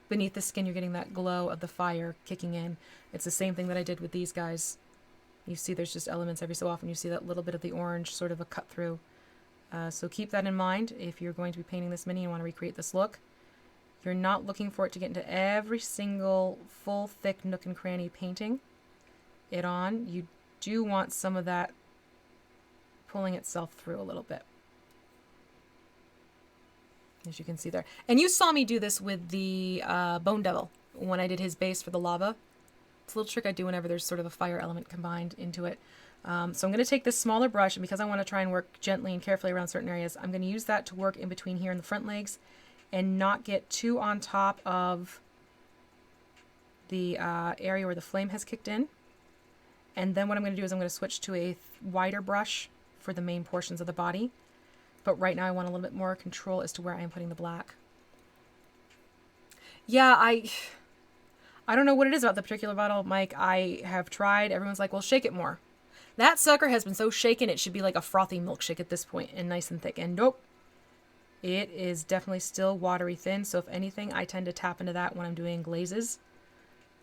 A: beneath the skin you're getting that glow of the fire kicking in. It's the same thing that I did with these guys. You see there's just elements every so often. You see that little bit of the orange, sort of a cut through. So keep that in mind if you're going to be painting this mini and want to recreate this look. You're not looking for it to get into every single full thick nook and cranny painting it on. You do want some of that pulling itself through a little bit, as you can see there. And you saw me do this with the Bone Devil when I did his base for the lava. It's a little trick I do whenever there's sort of a fire element combined into it. So I'm going to take this smaller brush, and because I want to try and work gently and carefully around certain areas, I'm going to use that to work in between here in the front legs and not get too on top of the area where the flame has kicked in. And then what I'm going to do is I'm going to switch to a wider brush for the main portions of the body. But right now I want a little bit more control as to where I am putting the black. Yeah, I don't know what it is about the particular bottle, Mike. I have tried. Everyone's like, well, shake it more. That sucker has been so shaken it should be like a frothy milkshake at this point and nice and thick. And nope. It is definitely still watery thin. So if anything, I tend to tap into that when I'm doing glazes.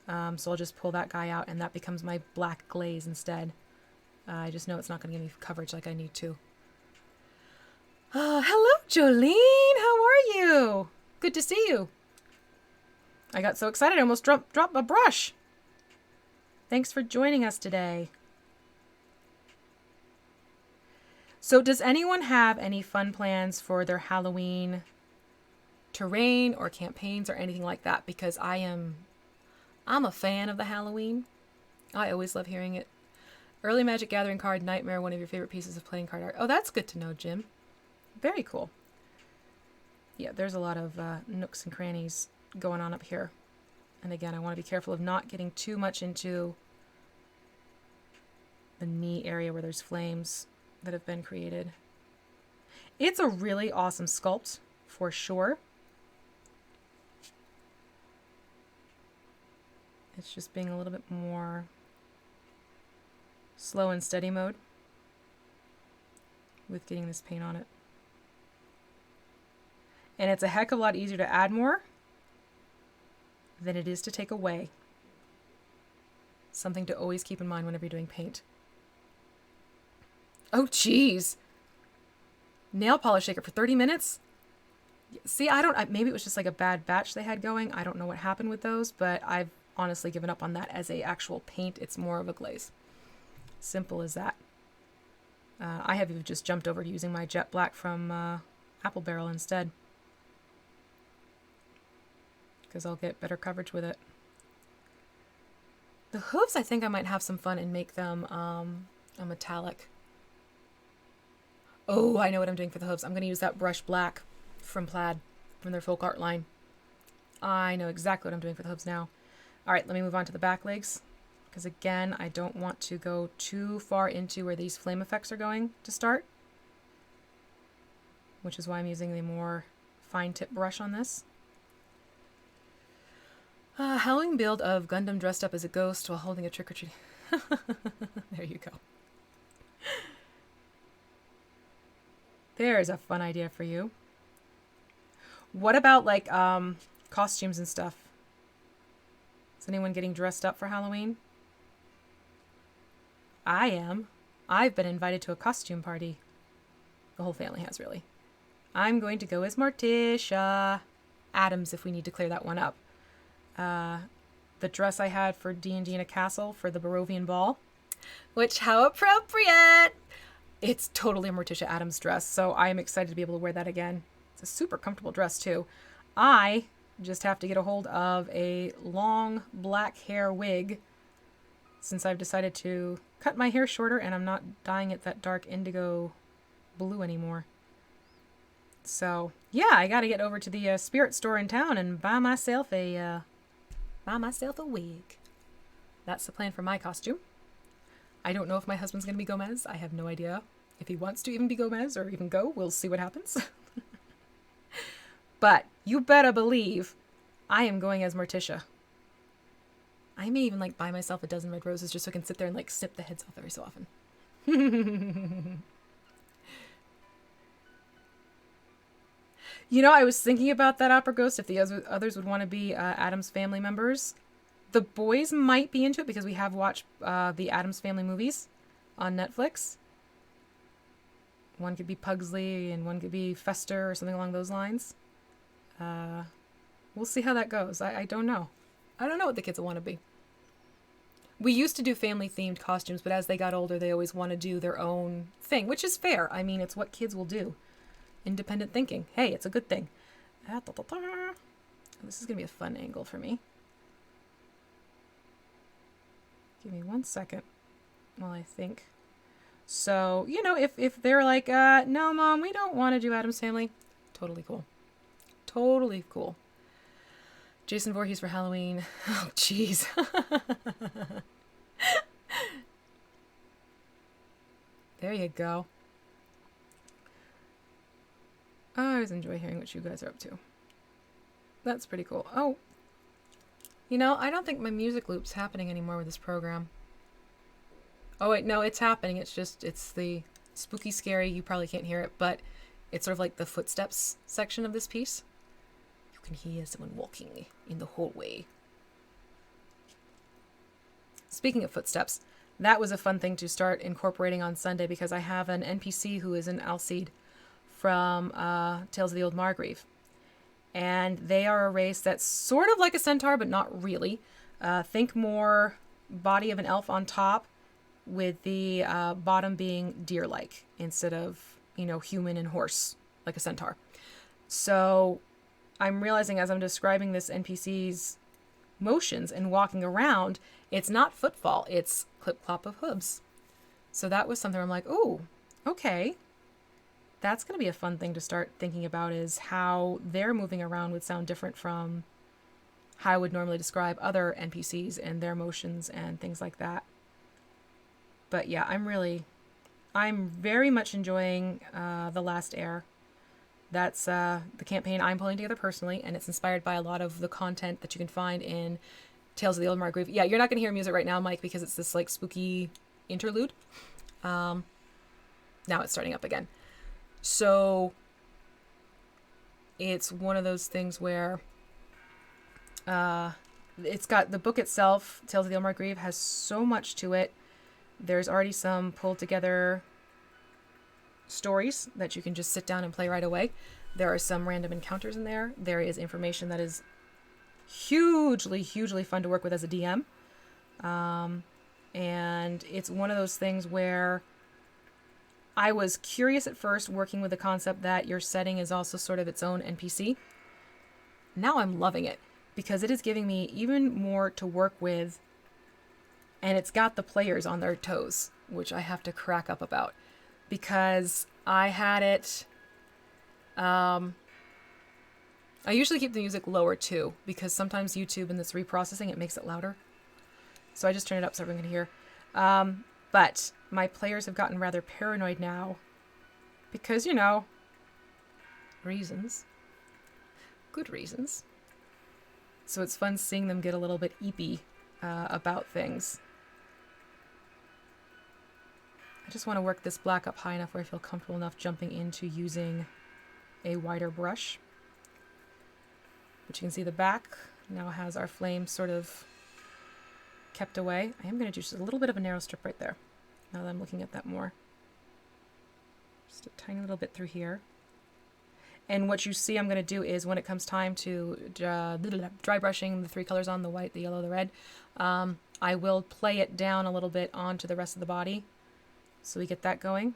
A: So I'll just pull that guy out and that becomes my black glaze instead. I just know it's not going to give me coverage like I need to. Hello, Jolene. How are you? Good to see you. I got so excited I almost dropped a brush. Thanks for joining us today. So does anyone have any fun plans for their Halloween terrain or campaigns or anything like that? Because I'm a fan of the Halloween. I always love hearing it. Early Magic Gathering card, Nightmare, one of your favorite pieces of playing card art. Oh, that's good to know, Jim. Very cool. Yeah, there's a lot of nooks and crannies going on up here. And again, I want to be careful of not getting too much into the knee area where there's flames that have been created. It's a really awesome sculpt, for sure. It's just being a little bit more slow and steady mode with getting this paint on it. And it's a heck of a lot easier to add more than it is to take away. Something to always keep in mind whenever you're doing paint. Oh, geez. Nail polish shaker for 30 minutes? See, maybe it was just like a bad batch they had going. I don't know what happened with those, but I've honestly given up on that as a actual paint. It's more of a glaze. Simple as that. I have just jumped over to using my jet black from apple barrel instead, because I'll get better coverage with it. The hooves, I think I might have some fun and make them a metallic. Oh, I know what I'm doing for the hooves. I'm going to use that brush black from Plaid, from their folk art line. I know exactly what I'm doing for the hooves now. All right, let me move on to the back legs, because again, I don't want to go too far into where these flame effects are going to start, which is why I'm using the more fine tip brush on this. Halloween build of Gundam dressed up as a ghost while holding a trick-or-treat. There you go. There's a fun idea for you. What about like costumes and stuff? Is anyone getting dressed up for Halloween? I am. I've been invited to a costume party. The whole family has, really. I'm going to go as Morticia. Adams, if we need to clear that one up. The dress I had for D&D in a Castle for the Barovian Ball. Which, how appropriate! It's totally a Morticia Adams dress, so I am excited to be able to wear that again. It's a super comfortable dress, too. I just have to get a hold of a long black hair wig, since I've decided to cut my hair shorter and I'm not dyeing it that dark indigo blue anymore. So, yeah, I gotta get over to the spirit store in town and buy myself a wig. That's the plan for my costume. I don't know if my husband's going to be Gomez. I have no idea if he wants to even be Gomez or even go. We'll see what happens. But you better believe I am going as Morticia. I may even like buy myself a dozen red roses just so I can sit there and like snip the heads off every so often. You know, I was thinking about that Opera Ghost if the others would want to be Addams Family members. The boys might be into it because we have watched the Addams Family movies on Netflix. One could be Pugsley and one could be Fester or something along those lines. We'll see how that goes. I don't know. I don't know what the kids will want to be. We used to do family-themed costumes, but as they got older, they always want to do their own thing, which is fair. I mean, it's what kids will do. Independent thinking. Hey, it's a good thing. This is going to be a fun angle for me. Give me 1 second while I think. So, you know, if they're like, no, Mom, we don't want to do Addams Family, totally cool. Totally cool. Jason Voorhees for Halloween. Oh, jeez. There you go. I always enjoy hearing what you guys are up to. That's pretty cool. Oh, you know, I don't think my music loop's happening anymore with this program. Oh, wait, no, it's happening. It's just, it's the spooky, scary, you probably can't hear it, but it's sort of like the footsteps section of this piece. You can hear someone walking in the hallway. Speaking of footsteps, that was a fun thing to start incorporating on Sunday because I have an NPC who is an Alcide from Tales of the Old Margrave. And they are a race that's sort of like a centaur, but not really. Think more body of an elf on top, with the bottom being deer-like instead of, you know, human and horse, like a centaur. So I'm realizing as I'm describing this NPC's motions and walking around, it's not footfall, it's clip-clop of hooves. So that was something where I'm like, oh, okay. That's going to be a fun thing to start thinking about, is how they're moving around would sound different from how I would normally describe other NPCs and their motions and things like that. But yeah, I'm very much enjoying The Last Heir. That's the campaign I'm pulling together personally, and it's inspired by a lot of the content that you can find in Tales of the Old Margrave. Yeah, you're not going to hear music right now, Mike, because it's this like spooky interlude. Now it's starting up again. So it's one of those things where it's got the book itself, Tales of the Old Margrave, has so much to it. There's already some pulled together stories that you can just sit down and play right away. There are some random encounters in there. There is information that is hugely, hugely fun to work with as a DM. And it's one of those things where I was curious at first working with the concept that your setting is also sort of its own NPC. Now I'm loving it because it is giving me even more to work with, and it's got the players on their toes, which I have to crack up about because I had it. I usually keep the music lower too because sometimes YouTube and this reprocessing, it makes it louder. So I just turn it up so everyone can hear. But my players have gotten rather paranoid now because, you know, reasons. Good reasons. So it's fun seeing them get a little bit eepy about things. I just want to work this black up high enough where I feel comfortable enough jumping into using a wider brush. But you can see the back now has our flame sort of kept away. I am going to do just a little bit of a narrow strip right there, now that I'm looking at that more. Just a tiny little bit through here. And what you see I'm going to do is when it comes time to dry brushing the three colors on, the white, the yellow, the red, I will play it down a little bit onto the rest of the body. So we get that going.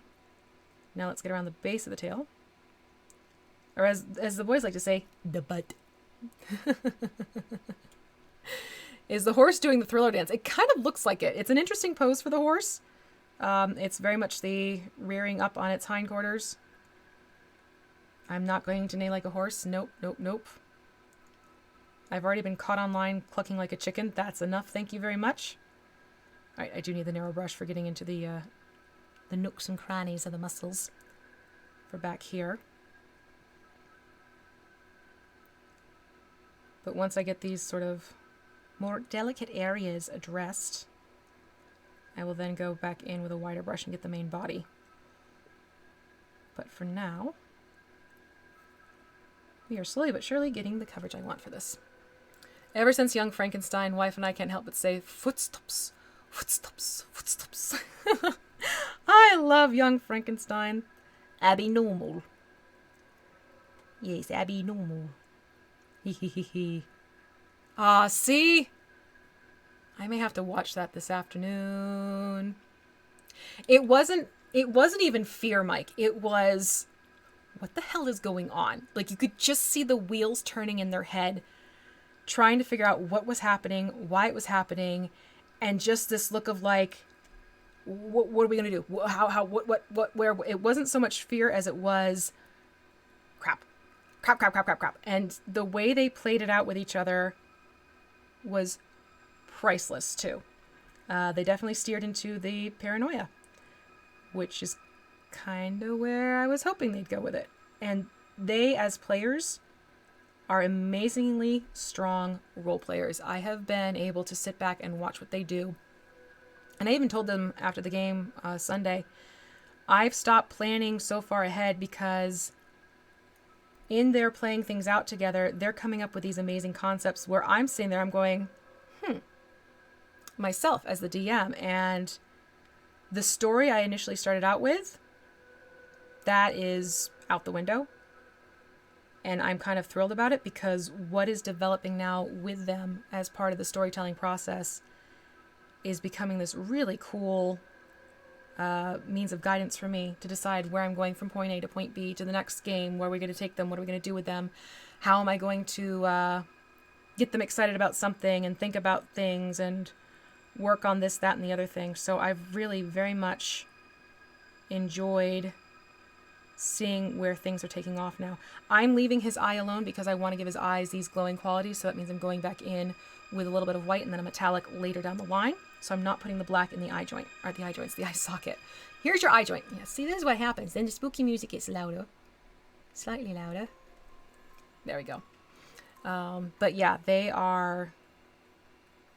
A: Now let's get around the base of the tail. Or as the boys like to say, the butt. Is the horse doing the thriller dance? It kind of looks like it. It's an interesting pose for the horse. It's very much the rearing up on its hindquarters. I'm not going to neigh like a horse. Nope, nope, nope. I've already been caught online clucking like a chicken. That's enough, thank you very much. Alright, I do need the narrow brush for getting into the nooks and crannies of the muscles for back here. But once I get these sort of more delicate areas addressed, I will then go back in with a wider brush and get the main body. But for now, we are slowly but surely getting the coverage I want for this. Ever since Young Frankenstein, wife and I can't help but say, footsteps, footsteps, footsteps. I love Young Frankenstein. Abby normal. Yes, Abby normal. Hee. Ah, see? I may have to watch that this afternoon. It wasn't even fear, Mike. It was, what the hell is going on? Like, you could just see the wheels turning in their head, trying to figure out what was happening, why it was happening, and just this look of like, what are we going to do? Where? It wasn't so much fear as it was crap. And the way they played it out with each other was priceless too. They definitely steered into the paranoia, which is kind of where I was hoping they'd go with it. And they, as players, are amazingly strong role players. I have been able to sit back and watch what they do. And I even told them after the game Sunday, I've stopped planning so far ahead because in their playing things out together, they're coming up with these amazing concepts where I'm sitting there, I'm going, myself as the DM. And the story I initially started out with, that is out the window. And I'm kind of thrilled about it because what is developing now with them as part of the storytelling process is becoming this really cool means of guidance for me to decide where I'm going from point A to point B to the next game, where we're going to take them, what are we going to do with them, how am I going to get them excited about something and think about things and work on this, that, and the other thing. So I've really very much enjoyed seeing where things are taking off now. I'm leaving his eye alone because I want to give his eyes these glowing qualities, so that means I'm going back in with a little bit of white and then a metallic later down the line. So I'm not putting the black in the eye joint, or the eye joints, the eye socket. Here's your eye joint. Yeah, see, this is what happens. Then the spooky music gets louder. Slightly louder. There we go. But yeah, they are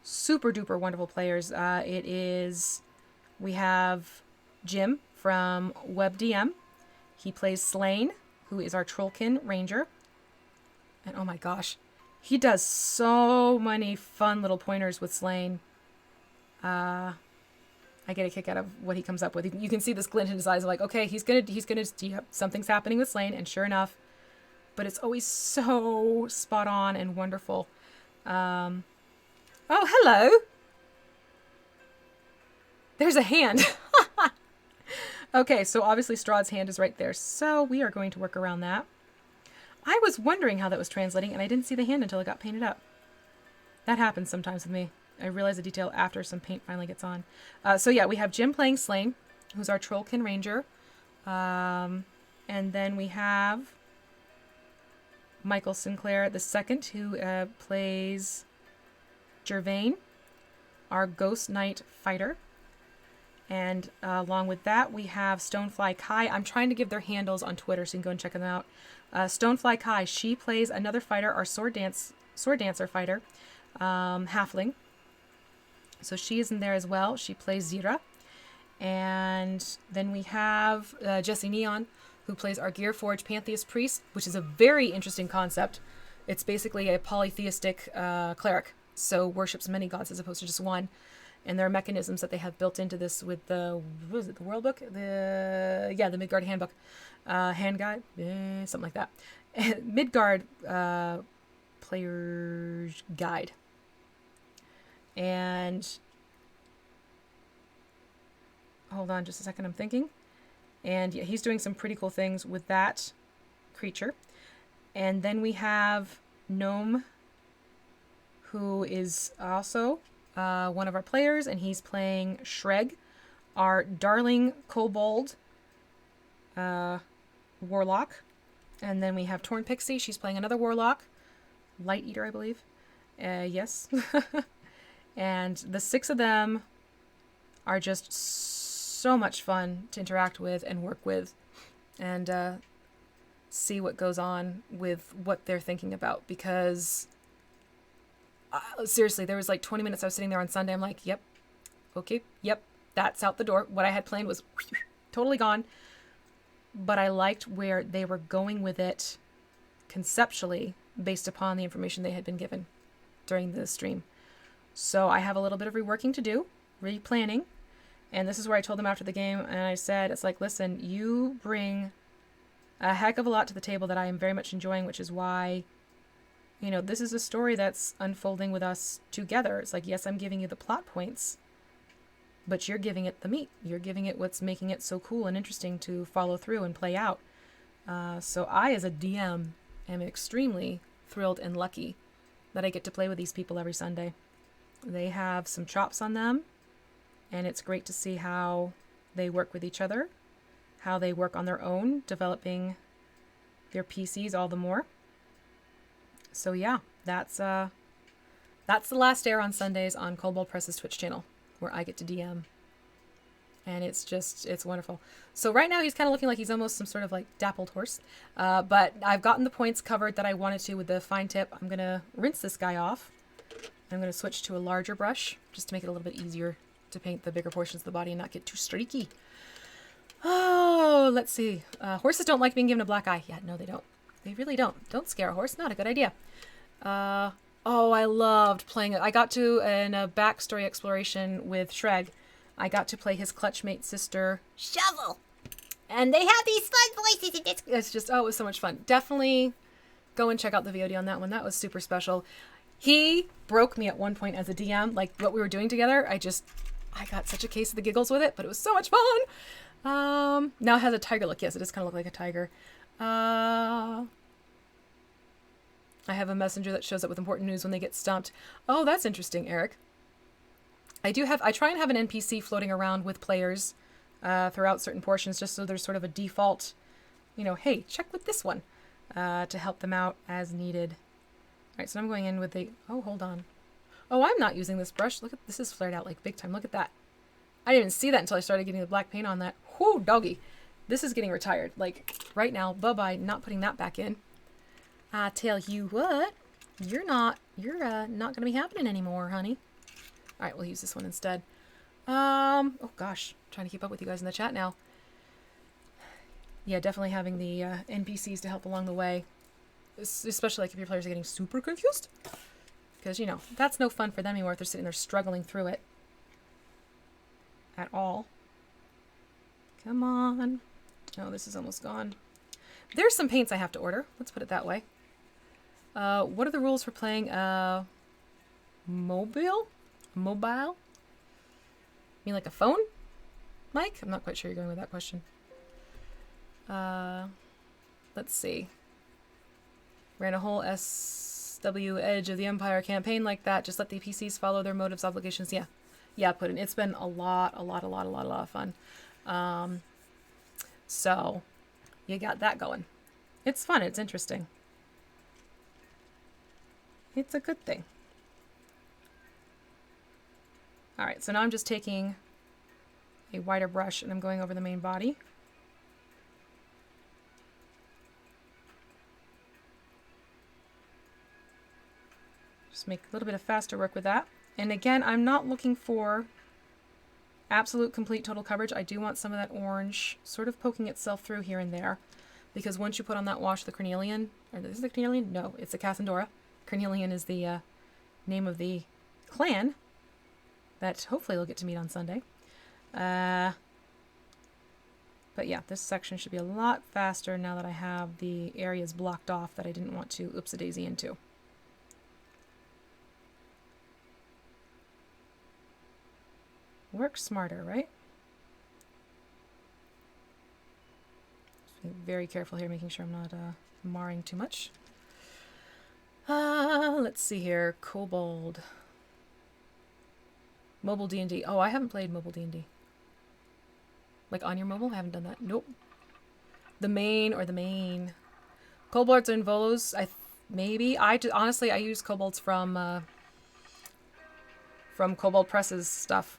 A: super duper wonderful players. We have Jim from WebDM. He plays Slain, who is our Trollkin Ranger. And oh my gosh, he does so many fun little pointers with Slain. I get a kick out of what he comes up with. You can see this glint in his eyes, like, okay, he's gonna, yep, something's happening with Slain, and sure enough, but it's always so spot on and wonderful. Oh, hello. There's a hand. Okay, so obviously Strahd's hand is right there, so we are going to work around that. I was wondering how that was translating, and I didn't see the hand until it got painted up. That happens sometimes with me. I realize the detail after some paint finally gets on. So yeah, we have Jim playing Slain, who's our Trollkin Ranger. And then we have Michael Sinclair II, who plays Gervain, our Ghost Knight Fighter. And along with that, we have Stonefly Kai. I'm trying to give their handles on Twitter so you can go and check them out. Stonefly Kai, she plays another fighter, our Sword Dancer fighter, Halfling. So she is in there as well. She plays Zira. And then we have Jesse Neon, who plays our Gearforge Pantheist Priest, which is a very interesting concept. It's basically a polytheistic cleric, so worships many gods as opposed to just one. And there are mechanisms that they have built into this with the, what is it, the World Book? The Midgard Handbook. Hand Guide? Something like that. Midgard Player's Guide. And hold on just a second, I'm thinking. And yeah, he's doing some pretty cool things with that creature. And then we have Gnome, who is also one of our players, and he's playing Shreg, our darling kobold warlock. And then we have Torn Pixie. She's playing another warlock, Light Eater, I believe. Yes. And the 6 of them are just so much fun to interact with and work with, and see what goes on with what they're thinking about. Because seriously, there was like 20 minutes I was sitting there on Sunday. I'm like, yep, okay, yep, that's out the door. What I had planned was totally gone. But I liked where they were going with it conceptually based upon the information they had been given during the stream. So I have a little bit of reworking to do, replanning. And this is where I told them after the game, and I said, it's like, listen, you bring a heck of a lot to the table that I am very much enjoying, which is why, you know, this is a story that's unfolding with us together. It's like, yes, I'm giving you the plot points, but you're giving it the meat. You're giving it what's making it so cool and interesting to follow through and play out. So I, as a DM, am extremely thrilled and lucky that I get to play with these people every Sunday. They have some chops on them, and it's great to see how they work with each other, how they work on their own, developing their PCs all the more. So yeah, that's the last air on Sundays on Kobold Press's Twitch channel, where I get to DM. And it's wonderful. So right now he's kind of looking like he's almost some sort of like dappled horse. But I've gotten the points covered that I wanted to with the fine tip. I'm going to rinse this guy off. I'm going to switch to a larger brush just to make it a little bit easier to paint the bigger portions of the body and not get too streaky. Oh, let's see. Horses don't like being given a black eye. Yeah, no, they don't. They really don't. Don't scare a horse. Not a good idea. Oh, I loved playing it. I got to, in a backstory exploration with Shreg, I got to play his clutchmate sister, Shovel. And they have these fun voices. It's just, it was so much fun. Definitely go and check out the VOD on that one. That was super special. He broke me at one point as a DM, like what we were doing together. I got such a case of the giggles with it, but it was so much fun. Now it has a tiger look. Yes, it does kind of look like a tiger. I have a messenger that shows up with important news when they get stumped. Oh, that's interesting, Eric. I try and have an NPC floating around with players throughout certain portions, just so there's sort of a default, hey, check with this one, to help them out as needed. All right, so I'm going in with hold on. Oh, I'm not using this brush. Look at this, is flared out like big time. Look at that. I didn't even see that until I started getting the black paint on that. Whoo, doggy. This is getting retired. Like right now, bye-bye, not putting that back in. I tell you what, you're not going to be happening anymore, honey. All right, we'll use this one instead. Oh gosh, trying to keep up with you guys in the chat now. Yeah, definitely having the NPCs to help along the way, especially like if your players are getting super confused, because that's no fun for them anymore if they're sitting there struggling through it at all. Come on. Oh, this is almost gone. There's some paints I have to order. Let's put it that way. What are the rules for playing mobile? You mean like a phone? Mike? I'm not quite sure you're going with that question. Let's see. Ran a whole SW Edge of the Empire campaign like that. Just let the PCs follow their motives, obligations. Yeah. Yeah, Puddin'. It's been a lot of fun. So, you got that going. It's fun. It's interesting. It's a good thing. All right, so now I'm just taking a wider brush and I'm going over the main body. Just make a little bit of faster work with that. And again, I'm not looking for absolute complete total coverage. I do want some of that orange sort of poking itself through here and there, because once you put on that wash, the carnelian, or is it the carnelian? No, it's the Cassandora. Carnelian is the name of the clan that hopefully we'll get to meet on Sunday. But yeah, this section should be a lot faster now that I have the areas blocked off that I didn't want to oops-a-daisy into. Work smarter, right? Just be very careful here, making sure I'm not marring too much. Let's see here. Kobold. Mobile D&D. Oh, I haven't played mobile D&D. Like on your mobile? I haven't done that. Nope. The main. Kobolds and Volos, maybe. Honestly, I use kobolds from Kobold Press's stuff.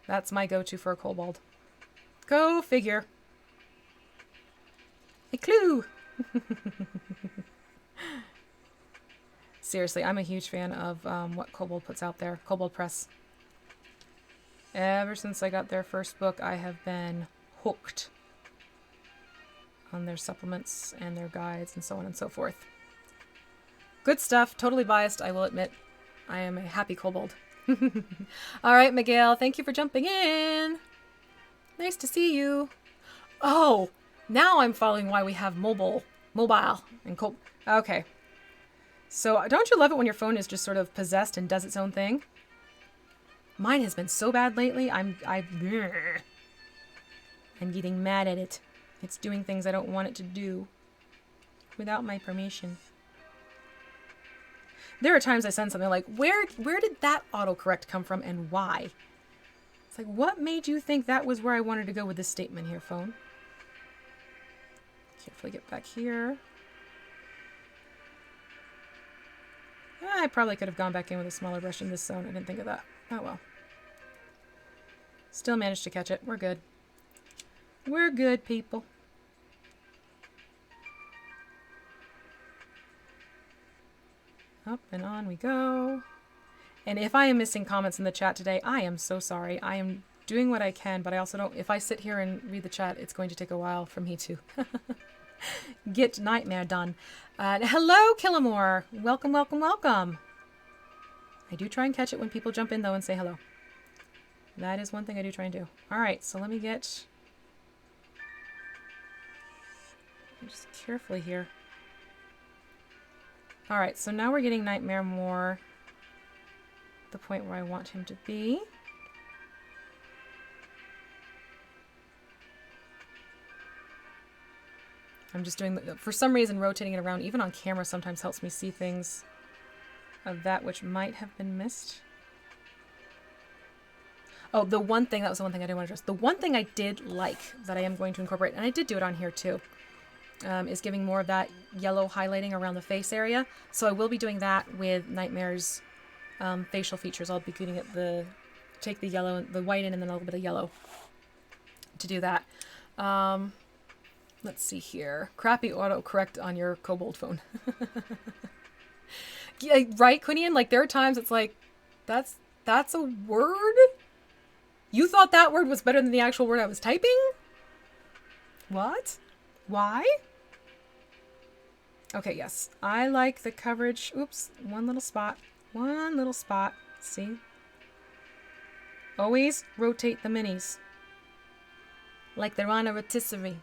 A: That's my go-to for a kobold. Go figure. A clue! Seriously, I'm a huge fan of what Kobold puts out there. Kobold Press. Ever since I got their first book, I have been hooked on their supplements and their guides and so on and so forth. Good stuff. Totally biased, I will admit. I am a happy kobold. All right, Miguel, thank you for jumping in. Nice to see you. Oh, now I'm following why we have mobile, and okay. So don't you love it when your phone is just sort of possessed and does its own thing? Mine has been so bad lately. I'm getting mad at it. It's doing things I don't want it to do without my permission. There are times I send something like, where did that autocorrect come from and why? It's like, what made you think that was where I wanted to go with this statement here, phone? Carefully get back here. I probably could have gone back in with a smaller brush in this zone. I didn't think of that. Oh well. Still managed to catch it. We're good. We're good, people. Up and on we go. And if I am missing comments in the chat today, I am so sorry. I am doing what I can, but I also don't... If I sit here and read the chat, it's going to take a while for me to get Nightmare done. Hello, Killamore. Welcome, welcome, welcome. I do try and catch it when people jump in, though, and say hello. That is one thing I do try and do. All right, so let me get... Just carefully here. All right, so now we're getting Nightmare more the point where I want him to be. I'm just doing, for some reason, rotating it around, even on camera, sometimes helps me see things of that which might have been missed. Oh, that was the one thing I didn't want to address. The one thing I did like that I am going to incorporate, and I did do it on here too, is giving more of that yellow highlighting around the face area. So I will be doing that with Nightmare's facial features. I'll be getting it take the yellow, the white in, and then a little bit of yellow to do that. Let's see here. Crappy autocorrect on your Kobold phone. Yeah, right, Quinian? Like, there are times it's like, that's a word? You thought that word was better than the actual word I was typing? What? Why? Okay, yes. I like the coverage. Oops. One little spot. One little spot. See? Always rotate the minis. Like they're on a rotisserie.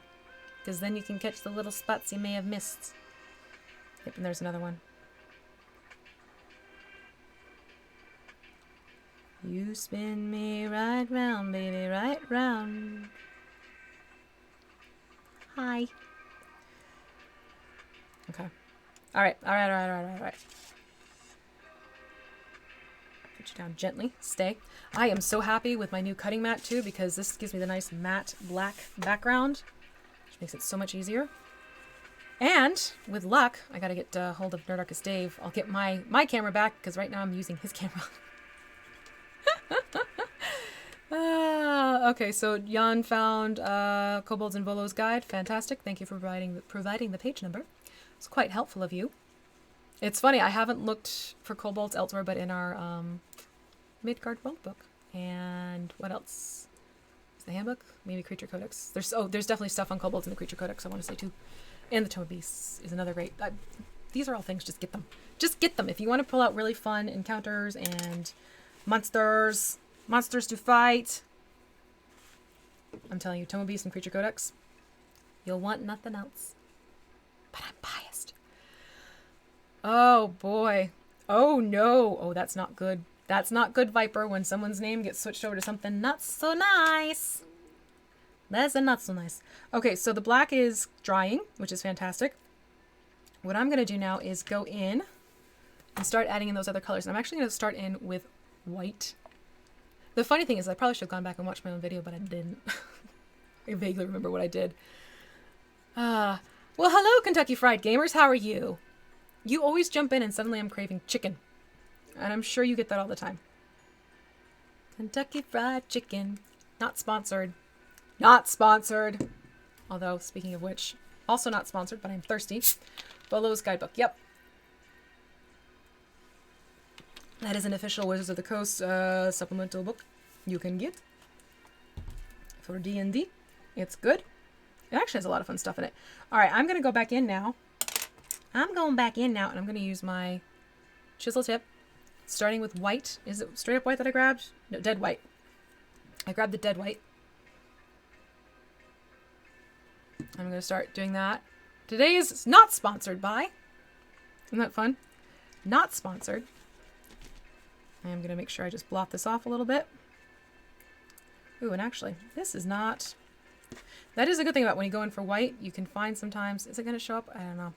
A: Because then you can catch the little spots you may have missed. Yep, and there's another one. You spin me right round, baby, right round. Hi. Okay. All right. Put you down gently. Stay. I am so happy with my new cutting mat too, because this gives me the nice matte black background, which makes it so much easier. And with luck, I gotta get hold of Nerdarchus Dave. I'll get my camera back, because right now I'm using his camera. Okay, so Jan found Kobolds and Volo's guide. Fantastic. Thank you for providing the page number. It's quite helpful of you. It's funny, I haven't looked for kobolds elsewhere but in our Midgard World book. And what else? Is the handbook? Maybe Creature Codex. There's definitely stuff on kobolds in the Creature Codex, I want to say too. And the Tome of Beasts is another great... these are all things, just get them. Just get them. If you want to pull out really fun encounters and monsters to fight, I'm telling you, Tome of Beasts and Creature Codex, you'll want nothing else. But I'm biased. Oh boy. Oh no. Oh, that's not good. That's not good, Viper, when someone's name gets switched over to something not so nice. That's not so nice. Okay, so the black is drying, which is fantastic. What I'm going to do now is go in and start adding in those other colors. And I'm actually going to start in with white. The funny thing is I probably should have gone back and watched my own video, but I didn't. I vaguely remember what I did. Well, hello, Kentucky Fried Gamers. How are you? You always jump in and suddenly I'm craving chicken. And I'm sure you get that all the time. Kentucky Fried Chicken. Not sponsored. Not sponsored. Although, speaking of which, also not sponsored, but I'm thirsty. Volo's Guidebook. Yep. That is an official Wizards of the Coast supplemental book you can get for D&D. It's good. It actually has a lot of fun stuff in it. All right, I'm going to go back in now. I'm going back in now, and I'm going to use my chisel tip, starting with white. Is it straight up white that I grabbed? No, dead white. I grabbed the dead white. I'm going to start doing that. Today is not sponsored by. Isn't that fun? Not sponsored. I'm going to make sure I just blot this off a little bit. Ooh, and actually, this is not... That is a good thing about when you go in for white. You can find sometimes... Is it going to show up? I don't know.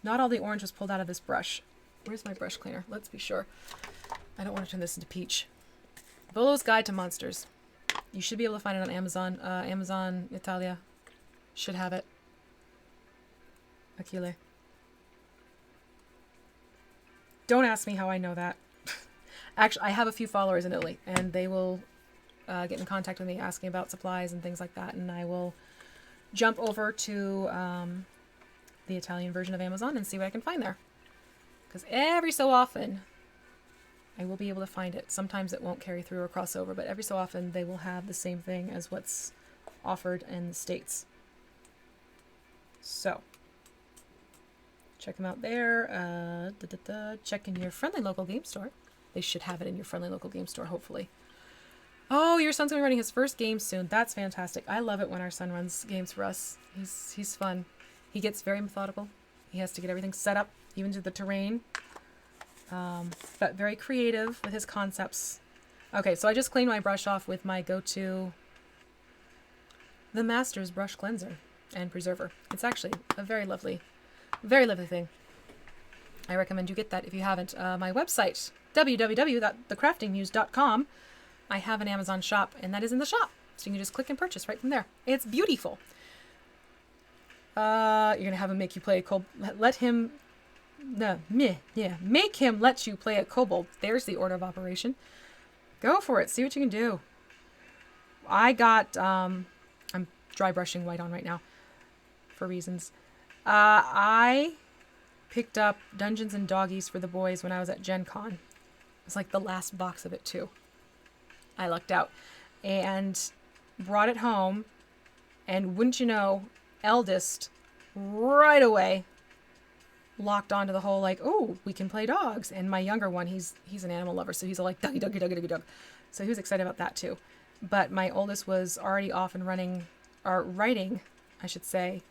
A: Not all the orange was pulled out of this brush. Where's my brush cleaner? Let's be sure. I don't want to turn this into peach. Volo's Guide to Monsters. You should be able to find it on Amazon. Amazon Italia should have it. Achille. Don't ask me how I know that. Actually, I have a few followers in Italy, and they will get in contact with me asking about supplies and things like that, and I will jump over to the Italian version of Amazon and see what I can find there. Because every so often, I will be able to find it. Sometimes it won't carry through or cross over, but every so often they will have the same thing as what's offered in the States. So, check them out there. Check in your friendly local game store. They should have it in your friendly local game store, hopefully. Oh, your son's going to be running his first game soon. That's fantastic. I love it when our son runs games for us. He's fun. He gets very methodical. He has to get everything set up, even to the terrain. But very creative with his concepts. Okay, so I just cleaned my brush off with my go-to, the Master's Brush Cleanser and Preserver. It's actually a very lovely thing. I recommend you get that if you haven't. My website, www.thecraftingmuse.com. I have an Amazon shop, and that is in the shop. So you can just click and purchase right from there. It's beautiful. You're going to have him make you play a kobold. Make him let you play a kobold. There's the order of operation. Go for it. See what you can do. I got, I'm dry brushing white on right now for reasons. I picked up Dungeons and Doggies for the boys when I was at Gen Con. It was like the last box of it too. I lucked out and brought it home, and wouldn't you know, eldest right away locked onto the whole like, oh, we can play dogs. And my younger one, he's an animal lover, so he's all like doggy doggy doggy doggy dog. So he was excited about that too. But my oldest was already off and running, or writing, I should say,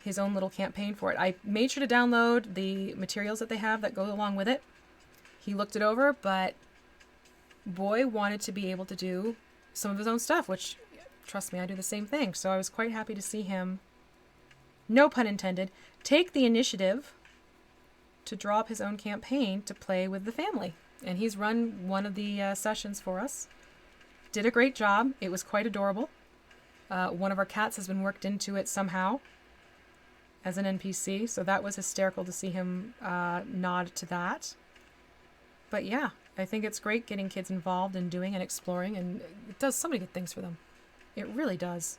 A: his own little campaign for it. I made sure to download the materials that they have that go along with it. He looked it over, but boy wanted to be able to do some of his own stuff, which, trust me, I do the same thing. So I was quite happy to see him, no pun intended, take the initiative to draw up his own campaign to play with the family. And he's run one of the sessions for us. Did a great job. It was quite adorable. One of our cats has been worked into it somehow as an NPC, so that was hysterical to see him nod to that. But yeah, I think it's great getting kids involved in doing and exploring, and it does so many good things for them. It really does.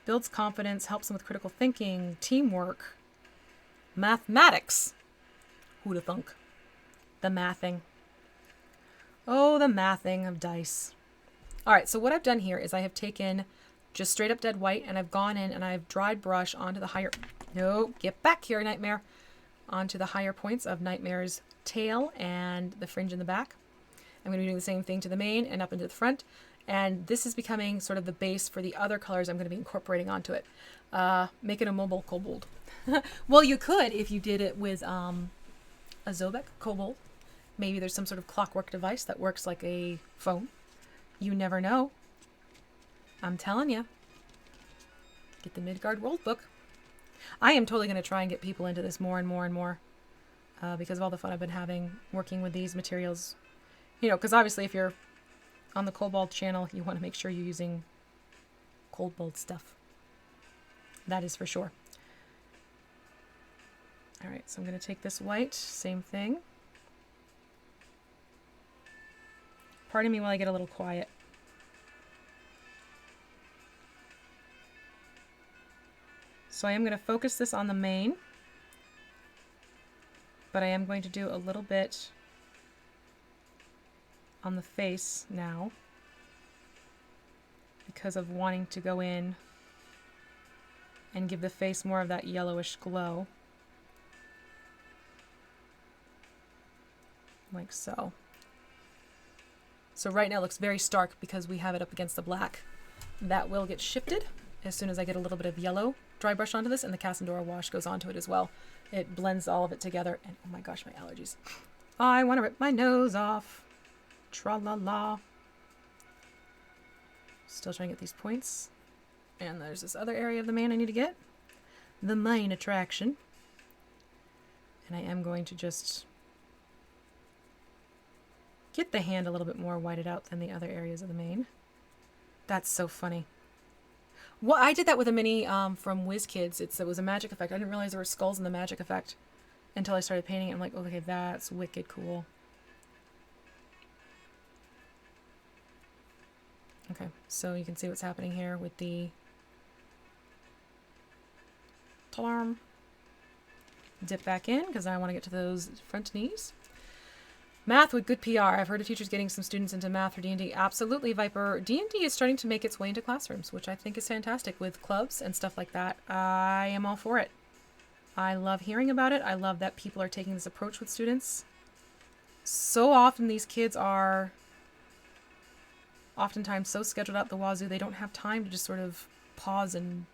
A: Builds confidence, helps them with critical thinking, teamwork, mathematics. Who'da thunk? The mathing. Oh, the mathing of dice. All right, so what I've done here is I have taken just straight up dead white, and I've gone in and I've dried brush onto the higher... No, get back here, Nightmare. Onto the higher points of Nightmare's tail and the fringe in the back. I'm going to be doing the same thing to the mane and up into the front. And this is becoming sort of the base for the other colors I'm going to be incorporating onto it. Make it a mobile kobold. Well, you could if you did it with a Zobek kobold. Maybe there's some sort of clockwork device that works like a phone. You never know. I'm telling you. Get the Midgard World Book. I am totally going to try and get people into this more and more and more because of all the fun I've been having working with these materials. You know, because obviously if you're on the Kobold channel, you want to make sure you're using Kobold stuff. That is for sure. All right, so I'm going to take this white, same thing. Pardon me while I get a little quiet. So I am going to focus this on the mane, but I am going to do a little bit on the face now because of wanting to go in and give the face more of that yellowish glow. Like so. So right now it looks very stark because we have it up against the black. That will get shifted as soon as I get a little bit of yellow dry brush onto this, and the Cassandora wash goes onto it as well. It blends all of it together, and oh my gosh, my allergies. I want to rip my nose off. Tra-la-la. Still trying to get these points. And there's this other area of the mane I need to get. The main attraction. And I am going to just get the hand a little bit more whited out than the other areas of the mane. That's so funny. Well, I did that with a mini from WizKids. It was a magic effect. I didn't realize there were skulls in the magic effect until I started painting it. I'm like, oh, okay, that's wicked cool. Okay, so you can see what's happening here with the alarm. Dip back in because I want to get to those front knees. Math with good PR. I've heard of teachers getting some students into math or D&D. Absolutely, Viper. D&D is starting to make its way into classrooms, which I think is fantastic with clubs and stuff like that. I am all for it. I love hearing about it. I love that people are taking this approach with students. So often these kids are oftentimes so scheduled out the wazoo, they don't have time to just sort of pause and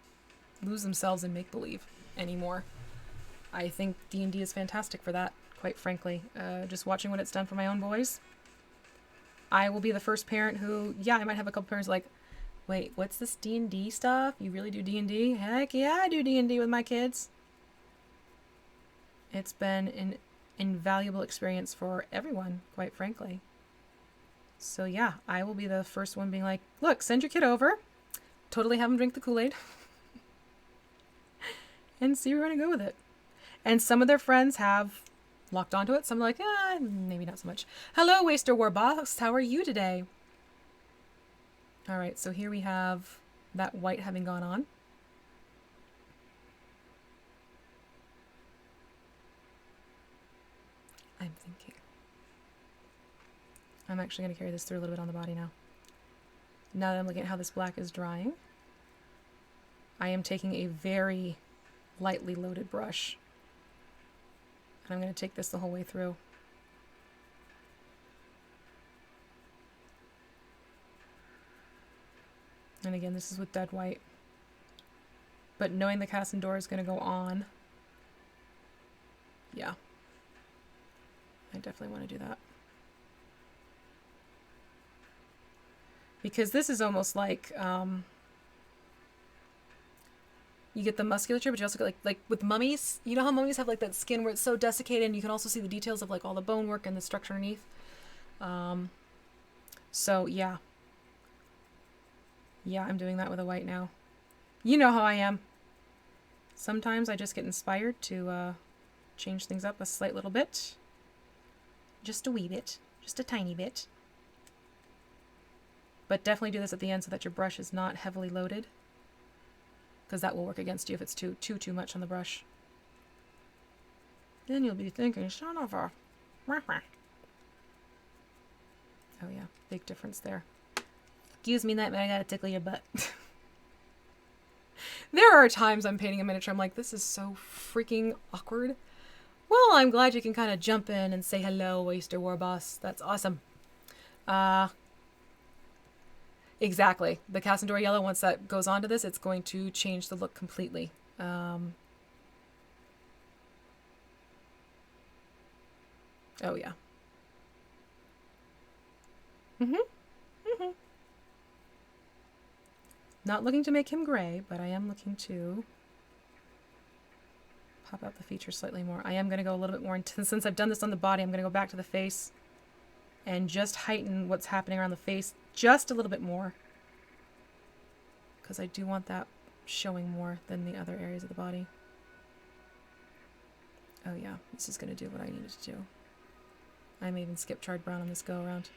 A: lose themselves in make-believe anymore. I think D&D is fantastic for that. Quite frankly, just watching what it's done for my own boys. I will be the first parent who, yeah, I might have a couple parents like, wait, what's this D&D stuff? You really do D&D? Heck yeah, I do D&D with my kids. It's been an invaluable experience for everyone, quite frankly. So yeah, I will be the first one being like, look, send your kid over. Totally have them drink the Kool-Aid. And see where we're going to go with it. And some of their friends have locked onto it. Some are like, maybe not so much. Hello, Waster Warboss. How are you today? All right, so here we have that white having gone on. I'm thinking. I'm actually going to carry this through a little bit on the body now. Now that I'm looking at how this black is drying, I am taking a very lightly loaded brush. And I'm going to take this the whole way through. And again, this is with dead white. But knowing the Cassandora is going to go on, yeah. I definitely want to do that. Because this is almost like, you get the musculature, but you also get like with mummies, you know how mummies have like that skin where it's so desiccated, and you can also see the details of like all the bone work and the structure underneath. So yeah. Yeah, I'm doing that with a white now. You know how I am. Sometimes I just get inspired to change things up a slight little bit. Just a wee bit. Just a tiny bit. But definitely do this at the end so that your brush is not heavily loaded, because that will work against you if it's too much on the brush. Then you'll be thinking, son of a... Oh yeah, big difference there. Excuse me, Nightmare, I gotta tickle your butt. There are times I'm painting a miniature, I'm like, this is so freaking awkward. Well, I'm glad you can kind of jump in and say hello, Oyster War Boss. That's awesome. Exactly. The Cassandora Yellow, once that goes onto this, it's going to change the look completely. Oh, yeah. Not looking to make him gray, but I am looking to pop out the features slightly more. I am going to go a little bit more intense. Since I've done this on the body, I'm going to go back to the face and just heighten what's happening around the face just a little bit more, because I do want that showing more than the other areas of the body. Oh yeah, this is going to do what I needed to do. I may even skip Charred Brown on this go around.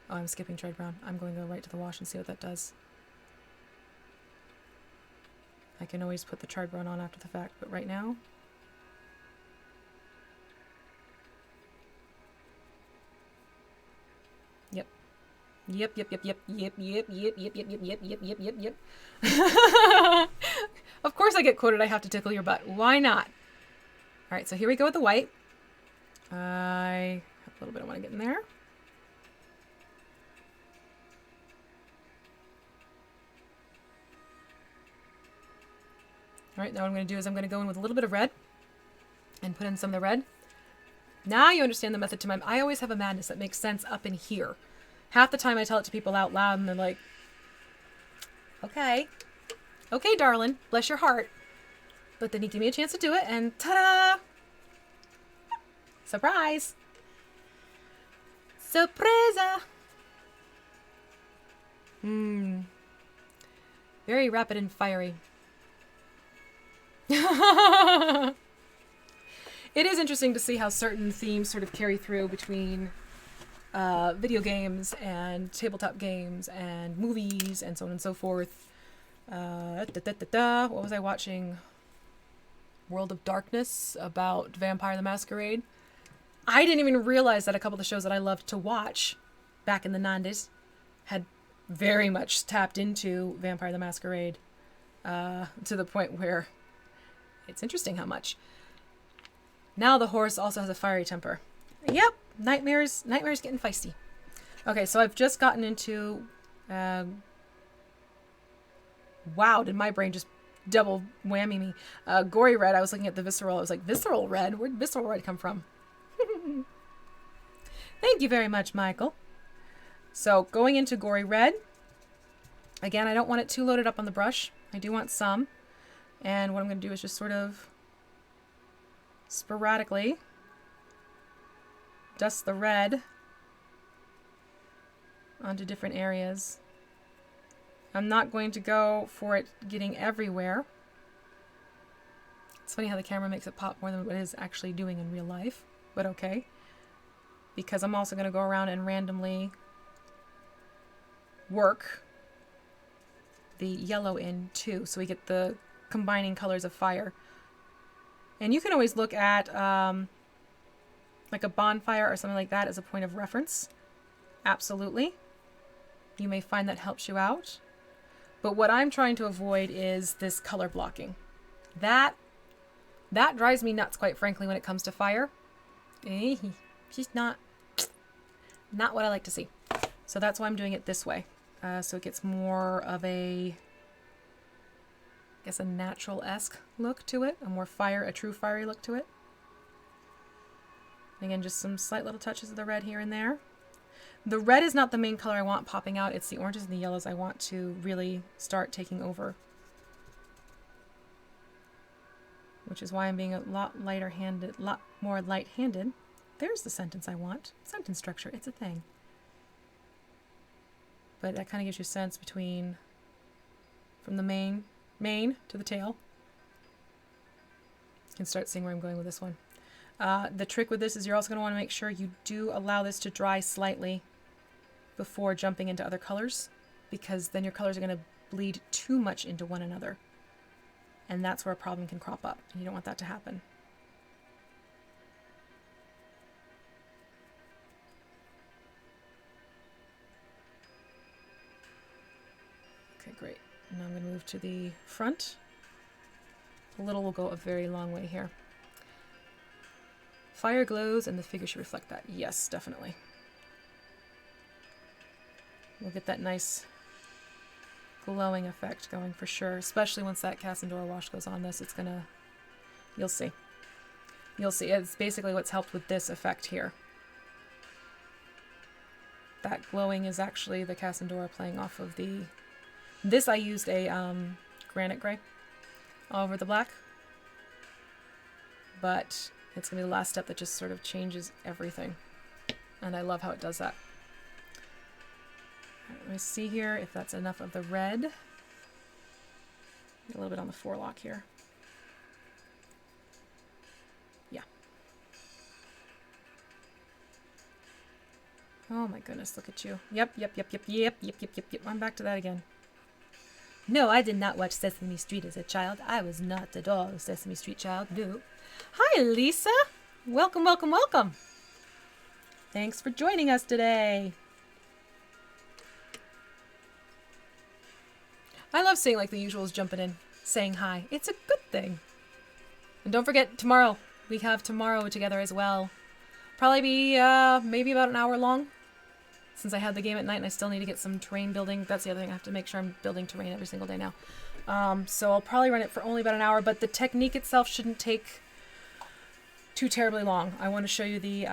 A: Oh, I'm skipping Charred Brown. I'm going to go right to the wash and see what that does. I can always put the Charred Brown on after the fact, but right now... Yep. Yep. Of course I get quoted, I have to tickle your butt. Why not? Alright, so here we go with the white. I have a little bit I want to get in there. Alright, now what I'm going to do is I'm going to go in with a little bit of red and put in some of the red. Now you understand the method to my... I always have a madness that makes sense up in here. Half the time I tell it to people out loud and they're like, okay. Okay, darling. Bless your heart. But then you give me a chance to do it and ta-da! Surprise! Surpresa! Very rapid and fiery. It is interesting to see how certain themes sort of carry through between video games and tabletop games and movies and so on and so forth. What was I watching? World of Darkness about Vampire the Masquerade. I didn't even realize that a couple of the shows that I loved to watch back in the 90s had very much tapped into Vampire the Masquerade, to the point where it's interesting how much. Now the horse also has a fiery temper. Yep, Nightmare's getting feisty. Okay, so I've just gotten into... wow, did my brain just double whammy me? Gory red, I was looking at the visceral. I was like, visceral red? Where'd visceral red come from? Thank you very much, Michael. So going into gory red. Again, I don't want it too loaded up on the brush. I do want some. And what I'm going to do is just sort of sporadically dust the red onto different areas. I'm not going to go for it getting everywhere. It's funny how the camera makes it pop more than what it is actually doing in real life, but okay. Because I'm also going to go around and randomly work the yellow in too, so we get the combining colors of fire. And you can always look at like a bonfire or something like that as a point of reference. Absolutely. You may find that helps you out. But what I'm trying to avoid is this color blocking. That drives me nuts, quite frankly, when it comes to fire. Just not what I like to see. So that's why I'm doing it this way. So it gets more of a, I guess, a natural-esque look to it. A true fiery look to it. Again, just some slight little touches of the red here and there. The red is not the main color I want popping out. It's the oranges and the yellows I want to really start taking over. Which is why I'm being a lot lighter-handed, lot more light-handed. There's the sentence I want. Sentence structure, it's a thing. But that kind of gives you a sense between from the main to the tail. You can start seeing where I'm going with this one. The trick with this is you're also going to want to make sure you do allow this to dry slightly before jumping into other colors, because then your colors are going to bleed too much into one another. And that's where a problem can crop up. And you don't want that to happen. Okay, great. Now I'm going to move to the front. A little will go a very long way here. Fire glows and the figure should reflect that. Yes, definitely. We'll get that nice glowing effect going for sure, especially once that Cassandora wash goes on this. It's gonna, you'll see. You'll see. It's basically what's helped with this effect here. That glowing is actually the Cassandora playing off of the... This I used a granite gray all over the black, but it's going to be the last step that just sort of changes everything. And I love how it does that. All right, let me see here if that's enough of the red. A little bit on the forelock here. Yeah. Oh my goodness, look at you. Yep. I'm back to that again. No, I did not watch Sesame Street as a child. I was not at all a Sesame Street child. No. Hi, Lisa. Welcome, welcome, welcome. Thanks for joining us today. I love seeing like the usuals jumping in, saying hi. It's a good thing. And don't forget, tomorrow. We have tomorrow together as well. Probably be maybe about an hour long. Since I had the game at night and I still need to get some terrain building. That's the other thing. I have to make sure I'm building terrain every single day now. So I'll probably run it for only about an hour, but the technique itself shouldn't take too terribly long. I want to show you the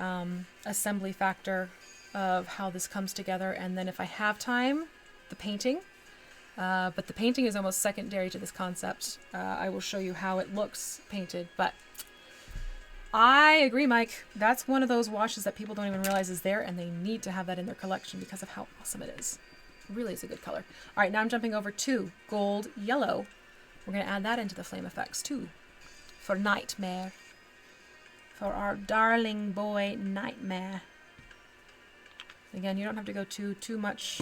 A: assembly factor of how this comes together, and then if I have time, the painting. But the painting is almost secondary to this concept. I will show you how it looks painted, but I agree, Mike. That's one of those washes that people don't even realize is there, and they need to have that in their collection because of how awesome it is. It really is a good color. All right, now I'm jumping over to gold yellow. We're going to add that into the flame effects too, for Nightmare. For our darling boy, Nightmare. Again, you don't have to go too much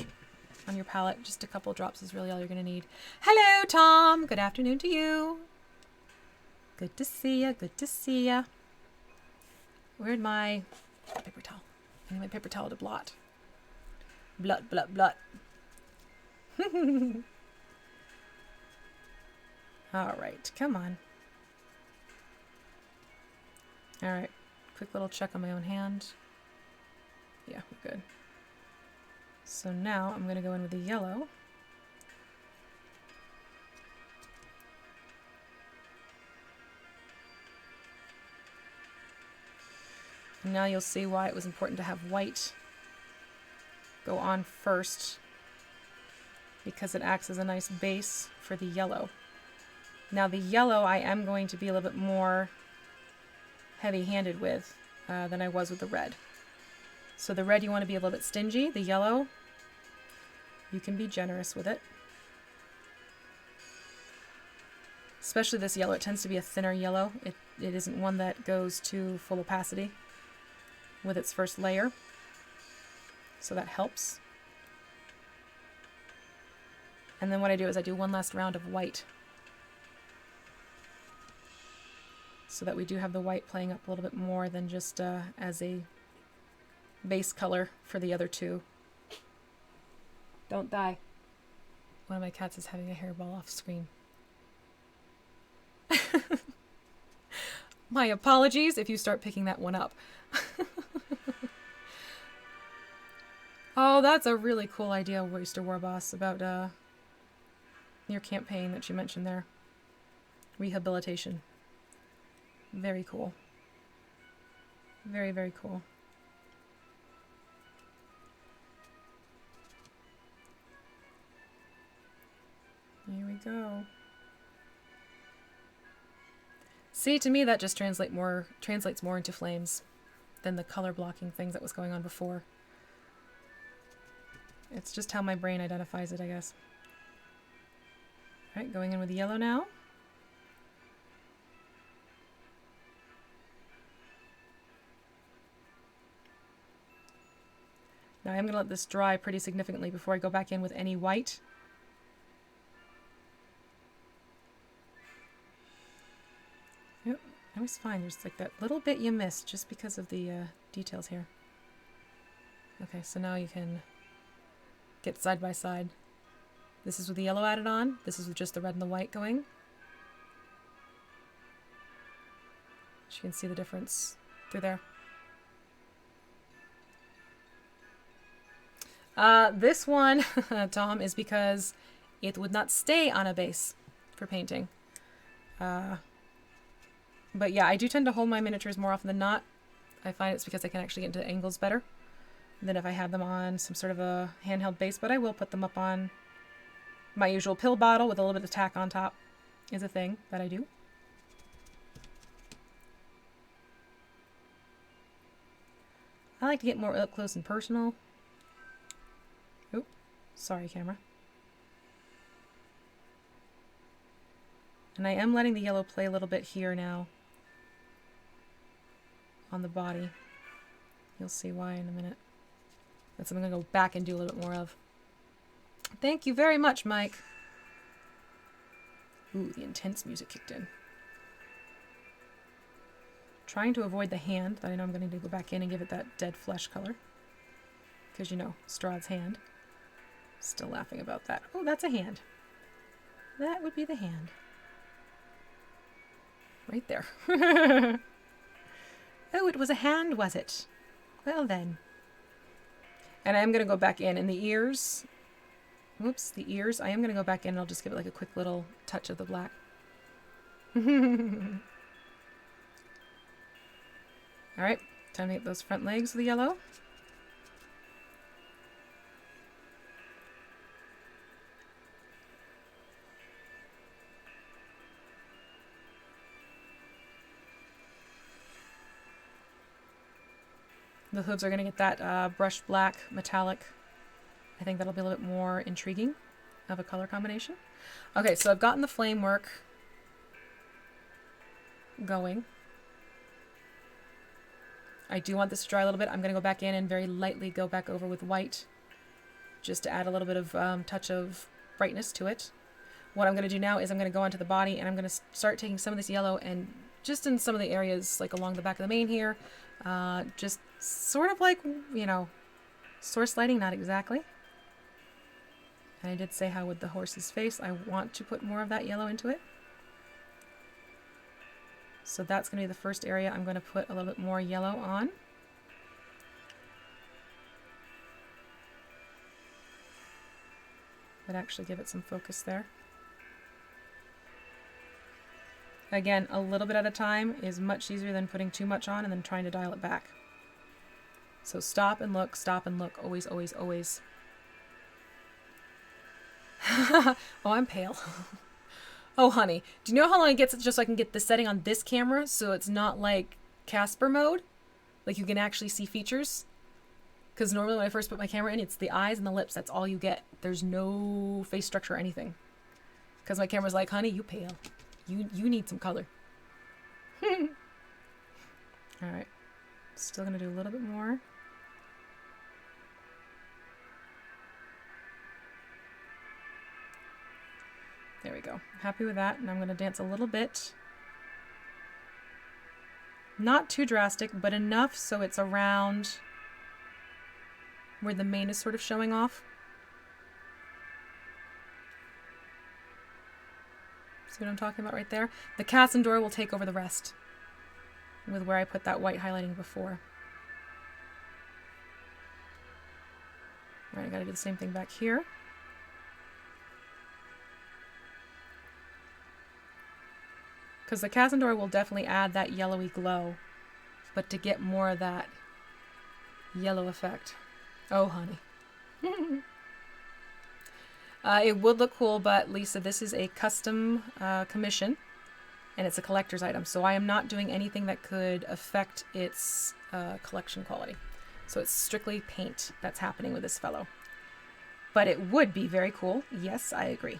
A: on your palette. Just a couple drops is really all you're going to need. Hello, Tom. Good afternoon to you. Good to see ya. Good to see ya. Where'd my paper towel? I need my paper towel to blot. Blot, blot, blot. All right, come on. All right, quick little check on my own hand. Yeah, we're good. So now I'm going to go in with the yellow. And now you'll see why it was important to have white go on first, because it acts as a nice base for the yellow. Now the yellow I am going to be a little bit more heavy-handed with than I was with the red. So the red you want to be a little bit stingy. The yellow, you can be generous with it. Especially this yellow, it tends to be a thinner yellow. It isn't one that goes to full opacity with its first layer. So that helps. And then what I do is I do one last round of white, so that we do have the white playing up a little bit more than just as a base color for the other two. Don't die. One of my cats is having a hairball off screen. My apologies if you start picking that one up. Oh, that's a really cool idea, Oyster Warboss, about your campaign that you mentioned there. Rehabilitation. Very cool. Very, very cool. go. See, to me that just translates more into flames than the color blocking things that was going on before. It's just how my brain identifies it, I guess. Alright, going in with the yellow now. Now I'm going to let this dry pretty significantly before I go back in with any white. Yep, I always find there's like that little bit you miss just because of the details here. Okay, so now you can get side by side. This is with the yellow added on. This is with just the red and the white going. You can see the difference through there. This one, Tom, is because it would not stay on a base for painting. But yeah, I do tend to hold my miniatures more often than not. I find it's because I can actually get into angles better than if I had them on some sort of a handheld base, but I will put them up on my usual pill bottle with a little bit of tack on top is a thing that I do. I like to get more up close and personal. Oop, sorry camera. And I am letting the yellow play a little bit here now on the body. You'll see why in a minute. That's something I'm going to go back and do a little bit more of. Thank you very much, Mike. Ooh, the intense music kicked in. Trying to avoid the hand that I know I'm going to go back in and give it that dead flesh color. Because, you know, Strahd's hand. Still laughing about that. Oh, that's a hand. That would be the hand. Right there. Oh, it was a hand, was it? Well then. And I am going to go back in the ears. Whoops, the ears. I am going to go back in and I'll just give it like a quick little touch of the black. Alright, time to get those front legs with the yellow. The hooves are going to get that brushed black metallic. I think that'll be a little bit more intriguing of a color combination. Okay, so I've gotten the flame work going. I do want this to dry a little bit. I'm going to go back in and very lightly go back over with white just to add a little bit of touch of brightness to it. What I'm going to do now is I'm going to go onto the body and I'm going to start taking some of this yellow and just in some of the areas like along the back of the mane here, just sort of like, you know, source lighting, not exactly. And I did say how with the horse's face, I want to put more of that yellow into it. So that's going to be the first area I'm going to put a little bit more yellow on. But actually give it some focus there. Again, a little bit at a time is much easier than putting too much on and then trying to dial it back. So stop and look, always, always, always. Oh, I'm pale. Oh, honey, do you know how long it gets just so I can get the setting on this camera so it's not like Casper mode? Like you can actually see features? Because normally when I first put my camera in, it's the eyes and the lips. That's all you get. There's no face structure or anything. Because my camera's like, honey, you pale. You need some color. Alright. Still going to do a little bit more. There we go. Happy with that. And I'm going to dance a little bit. Not too drastic, but enough so it's around where the mane is sort of showing off. See what I'm talking about right there? The Cassandor will take over the rest with where I put that white highlighting before. Alright, I gotta do the same thing back here. Because the Cassandor will definitely add that yellowy glow, but to get more of that yellow effect. Oh, honey. It would look cool, but Lisa, this is a custom commission, and it's a collector's item, so I am not doing anything that could affect its collection quality. So it's strictly paint that's happening with this fellow. But it would be very cool. Yes, I agree.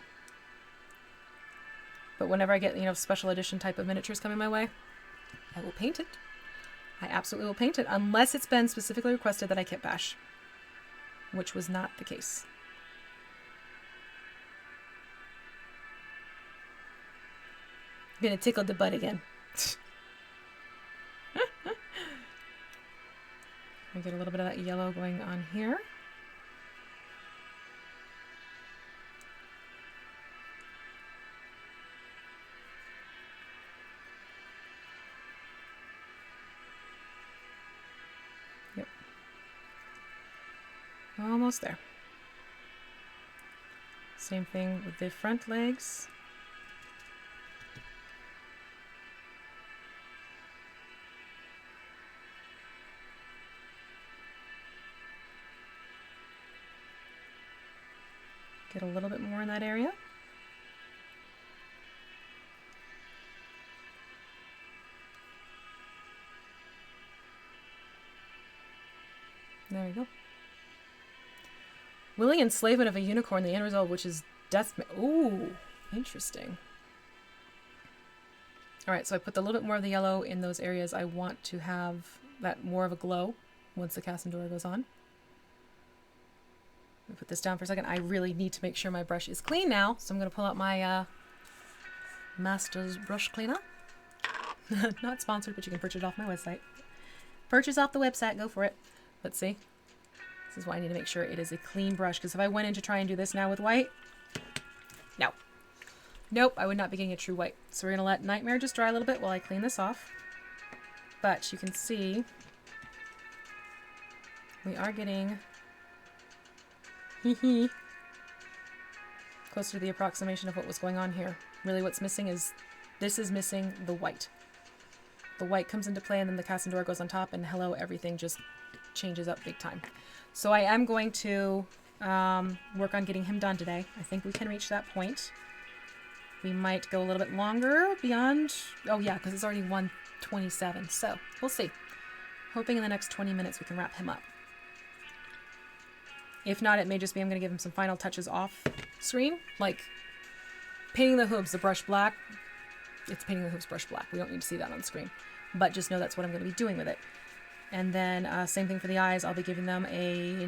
A: But whenever I get, you know, special edition type of miniatures coming my way, I will paint it. I absolutely will paint it, unless it's been specifically requested that I kit bash, which was not the case. I'm gonna tickle the butt again. I get a little bit of that yellow going on here. Yep. Almost there. Same thing with the front legs. Get a little bit more in that area. There we go. Willing enslavement of a unicorn, the end result, which is death. Ooh, interesting. All right, so I put a little bit more of the yellow in those areas I want to have that more of a glow once the Casandora goes on. Let me put this down for a second. I really need to make sure my brush is clean now, so I'm going to pull out my Master's brush cleaner. Not sponsored, but you can purchase it off my website. Purchase off the website, go for it. Let's see. This is why I need to make sure it is a clean brush, because if I went in to try and do this now with white, no. Nope, I would not be getting a true white. So we're going to let Nightmare just dry a little bit while I clean this off. But you can see we are getting closer to the approximation of what was going on here. Really what's missing is, this is missing the white. The white comes into play and then the Casandora goes on top and hello, everything just changes up big time. So I am going to work on getting him done today. I think we can reach that point. We might go a little bit longer beyond, oh yeah, because it's already 1:27, so we'll see. Hoping in the next 20 minutes we can wrap him up. If not, it may just be I'm going to give him some final touches off screen, like painting the hooves, the brush black. It's painting the hooves brush black. We don't need to see that on screen, but just know that's what I'm going to be doing with it. And then same thing for the eyes. I'll be giving them a...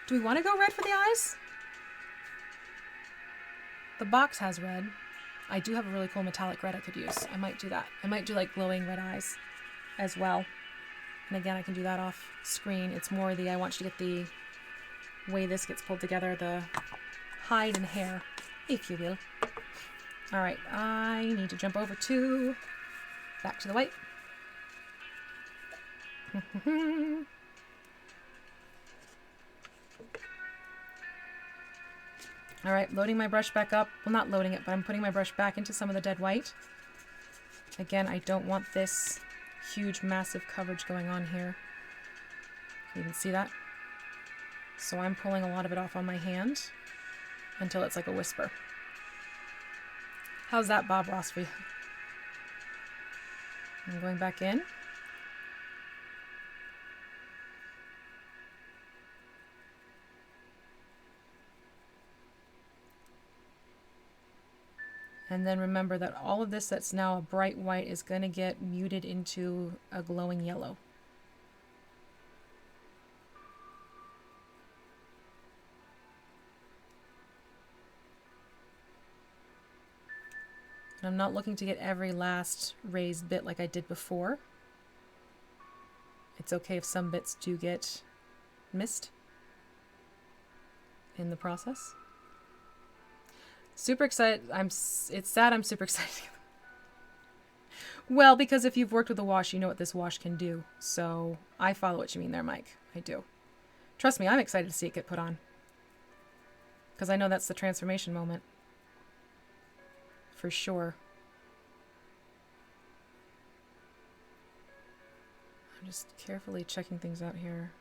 A: Do we want to go red for the eyes? The box has red. I do have a really cool metallic red I could use. I might do that. I might do like glowing red eyes as well. And again, I can do that off screen. It's more the, I want you to get the way this gets pulled together, the hide and hair, if you will. All right, I need to jump over to, back to the white. All right, loading my brush back up. Well, not loading it, but I'm putting my brush back into some of the dead white. Again, I don't want this huge, massive coverage going on here. You can see that? So I'm pulling a lot of it off on my hand until it's like a whisper. How's that, Bob Ross, for you? I'm going back in. And then remember that all of this that's now a bright white is going to get muted into a glowing yellow. And I'm not looking to get every last raised bit like I did before. It's okay if some bits do get missed in the process. Super excited. It's sad I'm super excited. Well, because if you've worked with a wash, you know what this wash can do. So I follow what you mean there, Mike. I do. Trust me, I'm excited to see it get put on. Because I know that's the transformation moment. For sure. I'm just carefully checking things out here.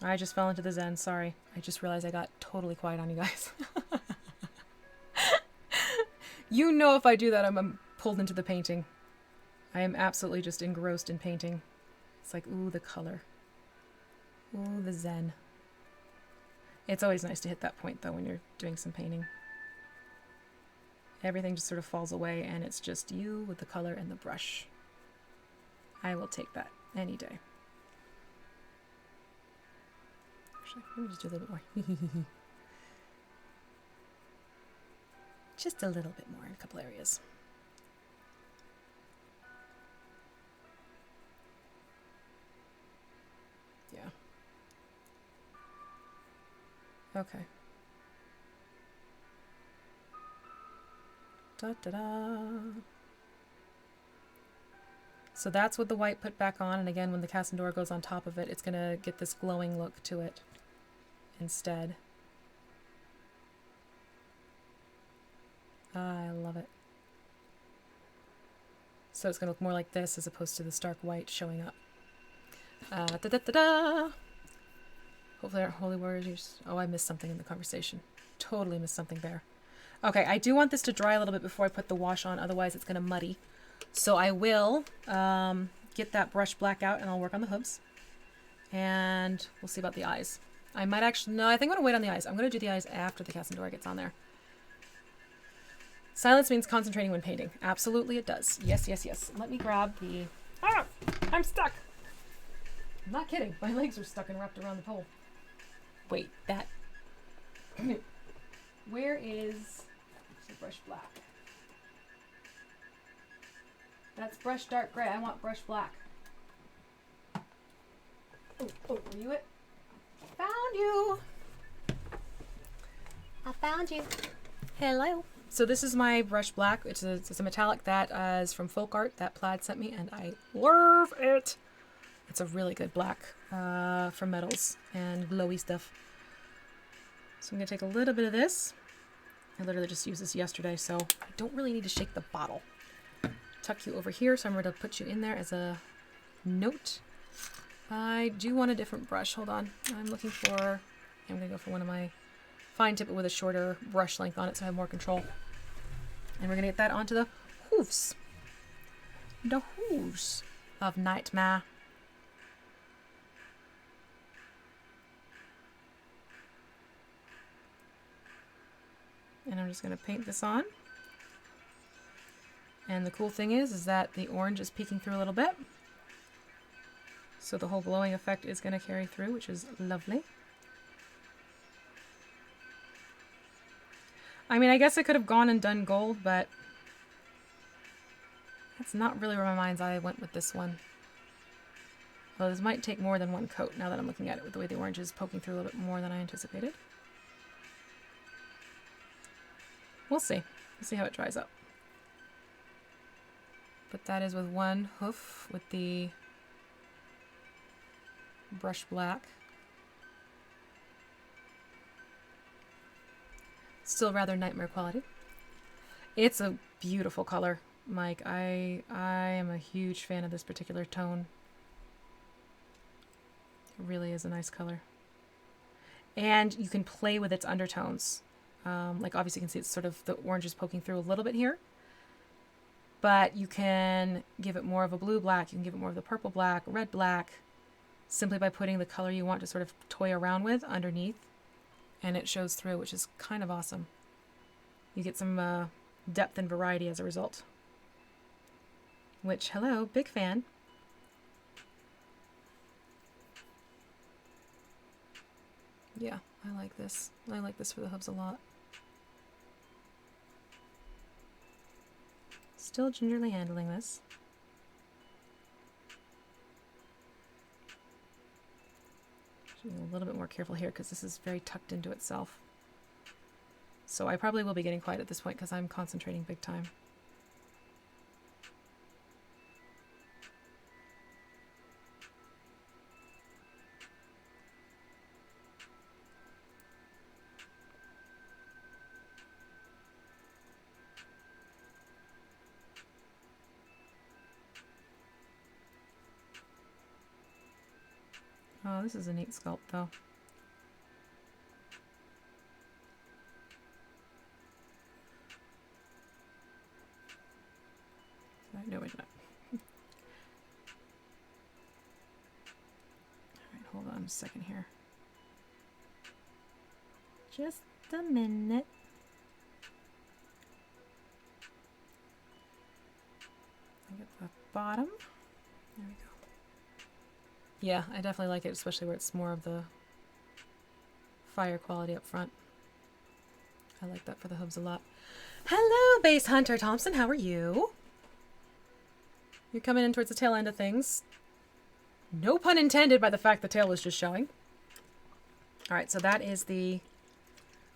A: I just fell into the zen, sorry. I just realized I got totally quiet on you guys. You know if I do that, I'm pulled into the painting. I am absolutely just engrossed in painting. It's like, ooh, the color. Ooh, the zen. It's always nice to hit that point, though, when you're doing some painting. Everything just sort of falls away, and it's just you with the color and the brush. I will take that any day. Actually, let me just do a little bit more. Just a little bit more in a couple areas. Yeah. Okay. Da-da-da. So that's what the white put back on, and again, when the Cassandora goes on top of it, it's going to get this glowing look to it instead. I love it. So it's going to look more like this as opposed to the stark white showing up. Da-da-da-da! Hopefully our holy warriors... Oh, I missed something in the conversation. Totally missed something there. Okay, I do want this to dry a little bit before I put the wash on, otherwise it's going to muddy. So I will get that brush black out and I'll work on the hooves. And we'll see about the eyes. I might actually... No, I think I'm going to wait on the eyes. I'm going to do the eyes after the Cassandora gets on there. Silence means concentrating when painting. Absolutely it does. Yes, yes, yes. Let me grab the... Ah! I'm stuck! I'm not kidding. My legs are stuck and wrapped around the pole. Wait, that... Where is the brush black? That's brush dark gray. I want brush black. Oh, were you it? Found you! I found you. Hello. So this is my brush black. It's a metallic that is from Folk Art that Plaid sent me, and I love it. It's a really good black for metals and glowy stuff. So I'm going to take a little bit of this. I literally just used this yesterday, so I don't really need to shake the bottle. Tuck you over here, so I'm going to put you in there as a note. I do want a different brush. Hold on. I'm looking for... I'm going to go for one of my fine tip with a shorter brush length on it so I have more control. And we're going to get that onto the hooves. The hooves of Nightmare. And I'm just going to paint this on. And the cool thing is that the orange is peeking through a little bit. So the whole glowing effect is going to carry through, which is lovely. I mean, I guess I could have gone and done gold, but that's not really where my mind's eye went with this one. Well, this might take more than one coat now that I'm looking at it with the way the orange is poking through a little bit more than I anticipated. We'll see. We'll see how it dries up. But that is with one hoof with the brush black. Still rather nightmare quality. It's a beautiful color, Mike. I am a huge fan of this particular tone. It really is a nice color. And you can play with its undertones. Like obviously you can see it's sort of the orange is poking through a little bit here. But you can give it more of a blue black, you can give it more of the purple black, red black, simply by putting the color you want to sort of toy around with underneath. And it shows through, which is kind of awesome. You get some depth and variety as a result. Which, hello, big fan. Yeah, I like this. I like this for the hooves a lot. Still gingerly handling this. Should be a little bit more careful here because this is very tucked into itself. So I probably will be getting quiet at this point because I'm concentrating big time. Oh, this is a neat sculpt, though. No, wait a minute. Alright, hold on a second here. Just a minute. I get the bottom. There we go. Yeah, I definitely like it, especially where it's more of the fire quality up front. I like that for the hooves a lot. Hello, Base Hunter Thompson. How are you? You're coming in towards the tail end of things. No pun intended by the fact the tail was just showing. All right, so that is the...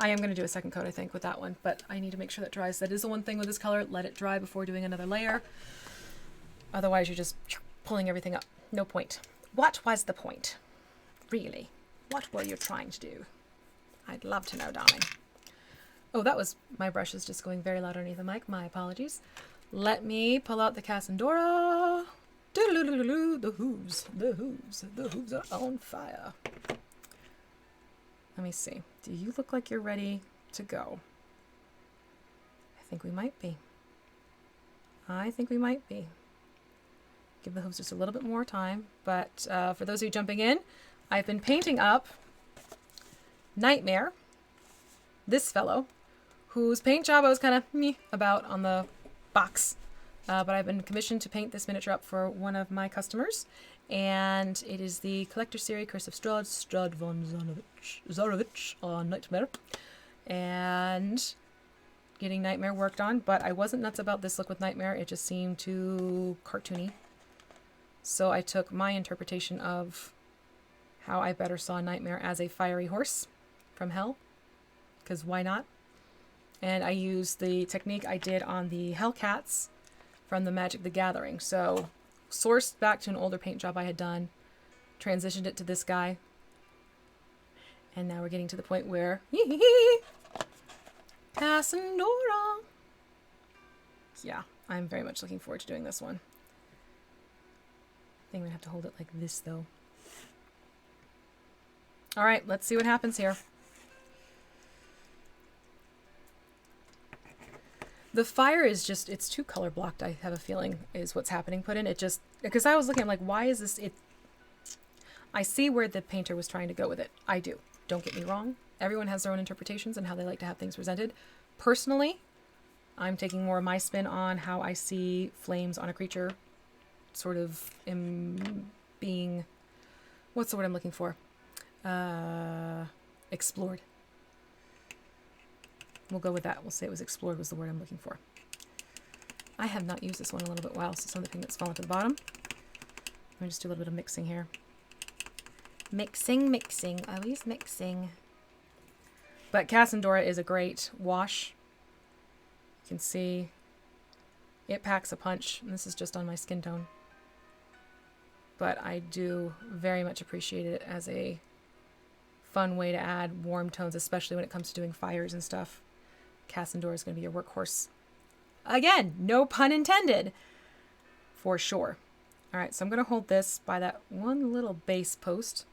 A: I am going to do a second coat, I think, with that one, but I need to make sure that dries. That is the one thing with this color. Let it dry before doing another layer. Otherwise, you're just pulling everything up. No point. What was the point? Really? What were you trying to do? I'd love to know, darling. Oh, that was... My brush is just going very loud underneath the mic. My apologies. Let me pull out the Cassandora. The hooves. The hooves. The hooves are on fire. Let me see. Do you look like you're ready to go? I think we might be. I think we might be. Give the hooves just a little bit more time. But for those of you jumping in, I've been painting up Nightmare, this fellow, whose paint job I was kind of meh about on the box. But I've been commissioned to paint this miniature up for one of my customers. And it is the Collector Series Curse of Strahd, Strahd von Zarovich on Nightmare. And getting Nightmare worked on. But I wasn't nuts about this look with Nightmare. It just seemed too cartoony. So I took my interpretation of how I better saw Nightmare as a fiery horse from hell. Because why not? And I used the technique I did on the Hellcats from the Magic the Gathering. So sourced back to an older paint job I had done, transitioned it to this guy, and now we're getting to the point where Cassandora. Yeah, I'm very much looking forward to doing this one. I think we have to hold it like this though. All right, let's see what happens here. The fire is just, it's too color blocked, I have a feeling, is what's happening. Put in, it just, because I was looking, I'm like, why is this, I see where the painter was trying to go with it. I do. Don't get me wrong. Everyone has their own interpretations and how they like to have things presented. Personally, I'm taking more of my spin on how I see flames on a creature sort of being, what's the word I'm looking for? Explored. We'll go with that. We'll say it was explored was the word I'm looking for. I have not used this one in a little bit while, so some of the pigment's fallen to the bottom. Let me just do a little bit of mixing here. Mixing, mixing, always mixing. But Cassandora is a great wash. You can see it packs a punch, and this is just on my skin tone. But I do very much appreciate it as a fun way to add warm tones, especially when it comes to doing fires and stuff. Cassandora is going to be your workhorse. Again, no pun intended. For sure. All right, so I'm going to hold this by that one little base post.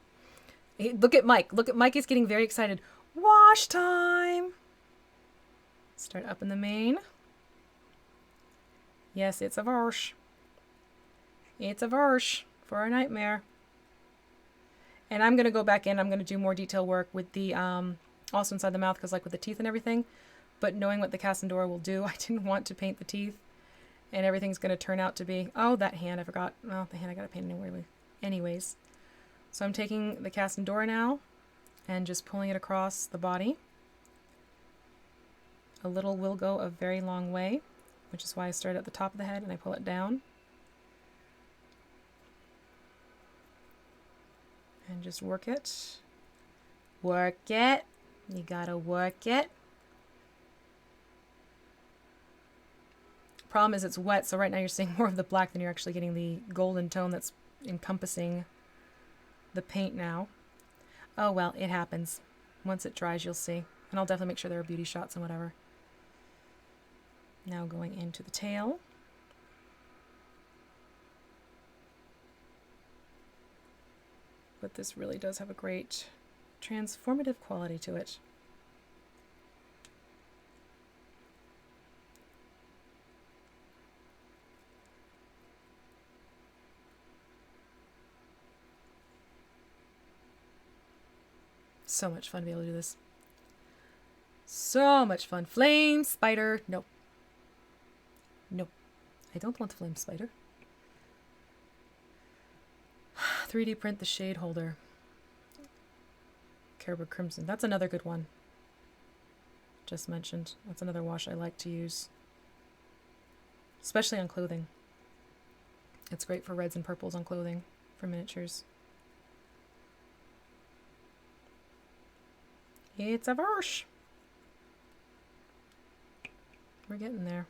A: Hey, look at Mike. Look at Mike is getting very excited. Wash time. Start up in the main. Yes, it's a verse. It's a verse for our Nightmare. And I'm going to go back in. I'm going to do more detail work with the, also inside the mouth, because like with the teeth and everything. But knowing what the Cassandora will do, I didn't want to paint the teeth. And everything's going to turn out to be, oh, that hand, I forgot. Oh, the hand I got to paint anyway. Anyways. So I'm taking the Cassandora now and just pulling it across the body. A little will go a very long way, which is why I start at the top of the head and I pull it down. And just work it. Work it. You gotta work it. Problem is it's wet, so right now you're seeing more of the black than you're actually getting the golden tone that's encompassing the paint now. Oh well, it happens. Once it dries, you'll see. And I'll definitely make sure there are beauty shots and whatever. Now going into the tail. but this really does have a great transformative quality to it. So much fun to be able to do this. So much fun. Flame spider. Nope. Nope. I don't want the flame spider. 3D print the shade holder. Caribou Crimson. That's another good one. Just mentioned. That's another wash I like to use. Especially on clothing. It's great for reds and purples on clothing for miniatures. It's a verse. We're getting there.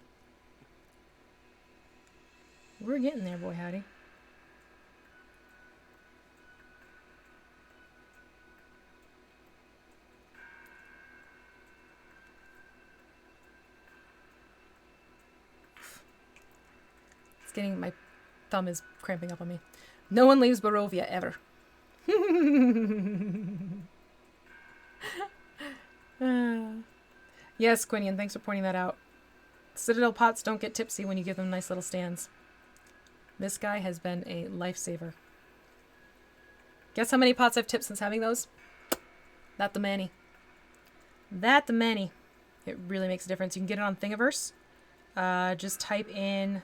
A: We're getting there, boy howdy. It's getting, my thumb is cramping up on me. No one leaves Barovia ever. Yes, Quinian, thanks for pointing that out. Citadel pots don't get tipsy when you give them nice little stands. This guy has been a lifesaver. Guess how many pots I've tipped since having those? That the many. That the many. It really makes a difference. You can get it on Thingiverse. Just type in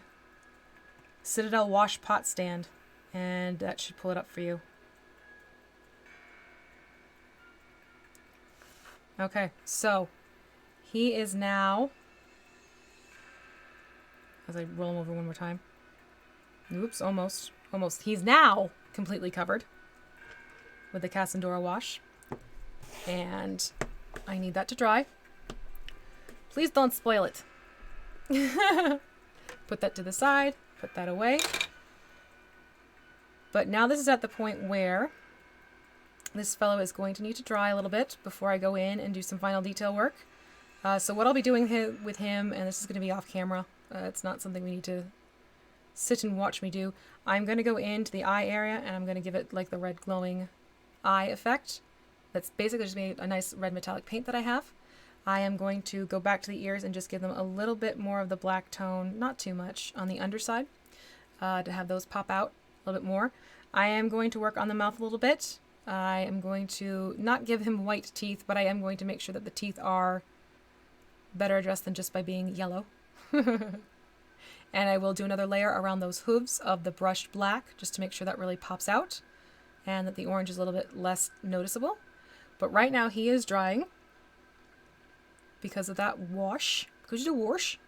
A: Citadel wash pot stand and that should pull it up for you. Okay, so he is now, as I roll him over one more time. Oops, almost. Almost. He's now completely covered with the Cassandora wash. And I need that to dry. Please don't spoil it. Put that to the side. Put that away. But now this is at the point where this fellow is going to need to dry a little bit before I go in and do some final detail work. So what I'll be doing with him, and this is going to be off camera, it's not something we need to sit and watch me do. I'm going to go into the eye area and I'm going to give it like the red glowing eye effect. That's basically just made a nice red metallic paint that I have. I am going to go back to the ears and just give them a little bit more of the black tone, not too much, on the underside to have those pop out a little bit more. I am going to work on the mouth a little bit. I am going to not give him white teeth, but I am going to make sure that the teeth are better addressed than just by being yellow. And I will do another layer around those hooves of the brushed black just to make sure that really pops out and that the orange is a little bit less noticeable. But right now he is drying because of that wash. Could you do wash?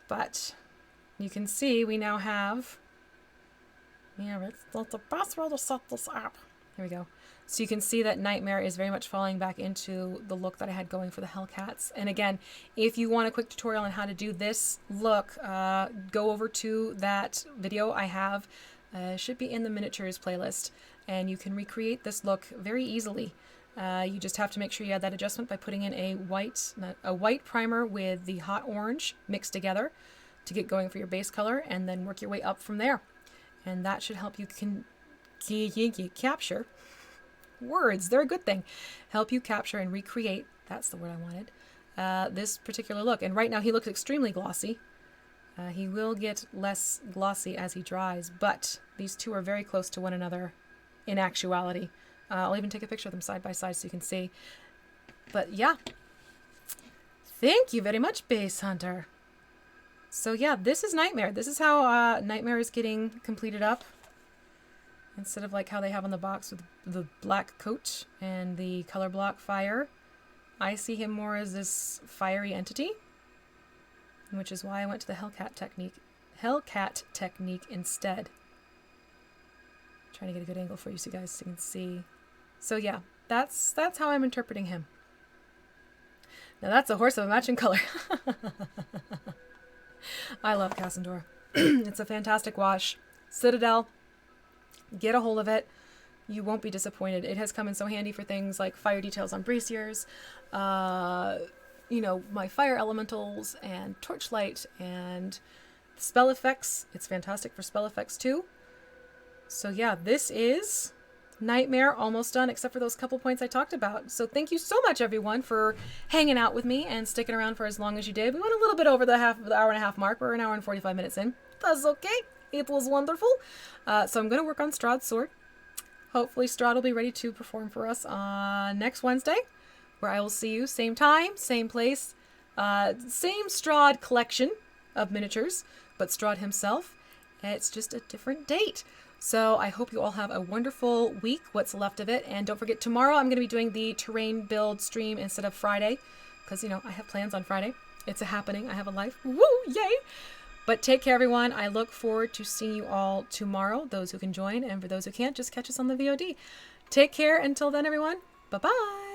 A: But you can see we now have, yeah, it's the best way to set this up. Here we go. So you can see that Nightmare is very much falling back into the look that I had going for the Hellcats. And again, if you want a quick tutorial on how to do this look, go over to that video I have. Should be in the miniatures playlist. And you can recreate this look very easily. You just have to make sure you add that adjustment by putting in a white primer with the hot orange mixed together to get going for your base color, and then work your way up from there. And that should help you capture words. They're a good thing. Help you capture and recreate, that's the word I wanted, this particular look. And right now he looks extremely glossy. He will get less glossy as he dries, but these two are very close to one another in actuality. I'll even take a picture of them side by side so you can see. But yeah. Thank you very much, Base Hunter. So yeah, this is Nightmare. This is how Nightmare is getting completed up. Instead of like how they have on the box with the black coat and the color block fire, I see him more as this fiery entity, which is why I went to the Hellcat technique instead. Trying to get a good angle for you so you guys can see. So yeah, that's how I'm interpreting him. Now that's a horse of a matching color. I love Cassandora. It's a fantastic wash. Citadel, get a hold of it. You won't be disappointed. It has come in so handy for things like fire details on braziers, you know, my fire elementals and torchlight and spell effects. It's fantastic for spell effects too. So yeah, this is Nightmare almost done, except for those couple points I talked about. So thank you so much, everyone, for hanging out with me and sticking around for as long as you did. We went a little bit over the hour and a half mark. We're an hour and 45 minutes in. That's okay. It was wonderful. So I'm going to work on Strahd's sword. Hopefully Strahd will be ready to perform for us on next Wednesday, where I will see you same time, same place, same Strahd collection of miniatures, but Strahd himself. It's just a different date. So I hope you all have a wonderful week, what's left of it. And don't forget, tomorrow I'm going to be doing the terrain build stream instead of Friday, because, you know, I have plans on Friday. It's a happening. I have a life. Woo! Yay! But take care, everyone. I look forward to seeing you all tomorrow, those who can join. And for those who can't, just catch us on the VOD. Take care until then, everyone. Bye-bye.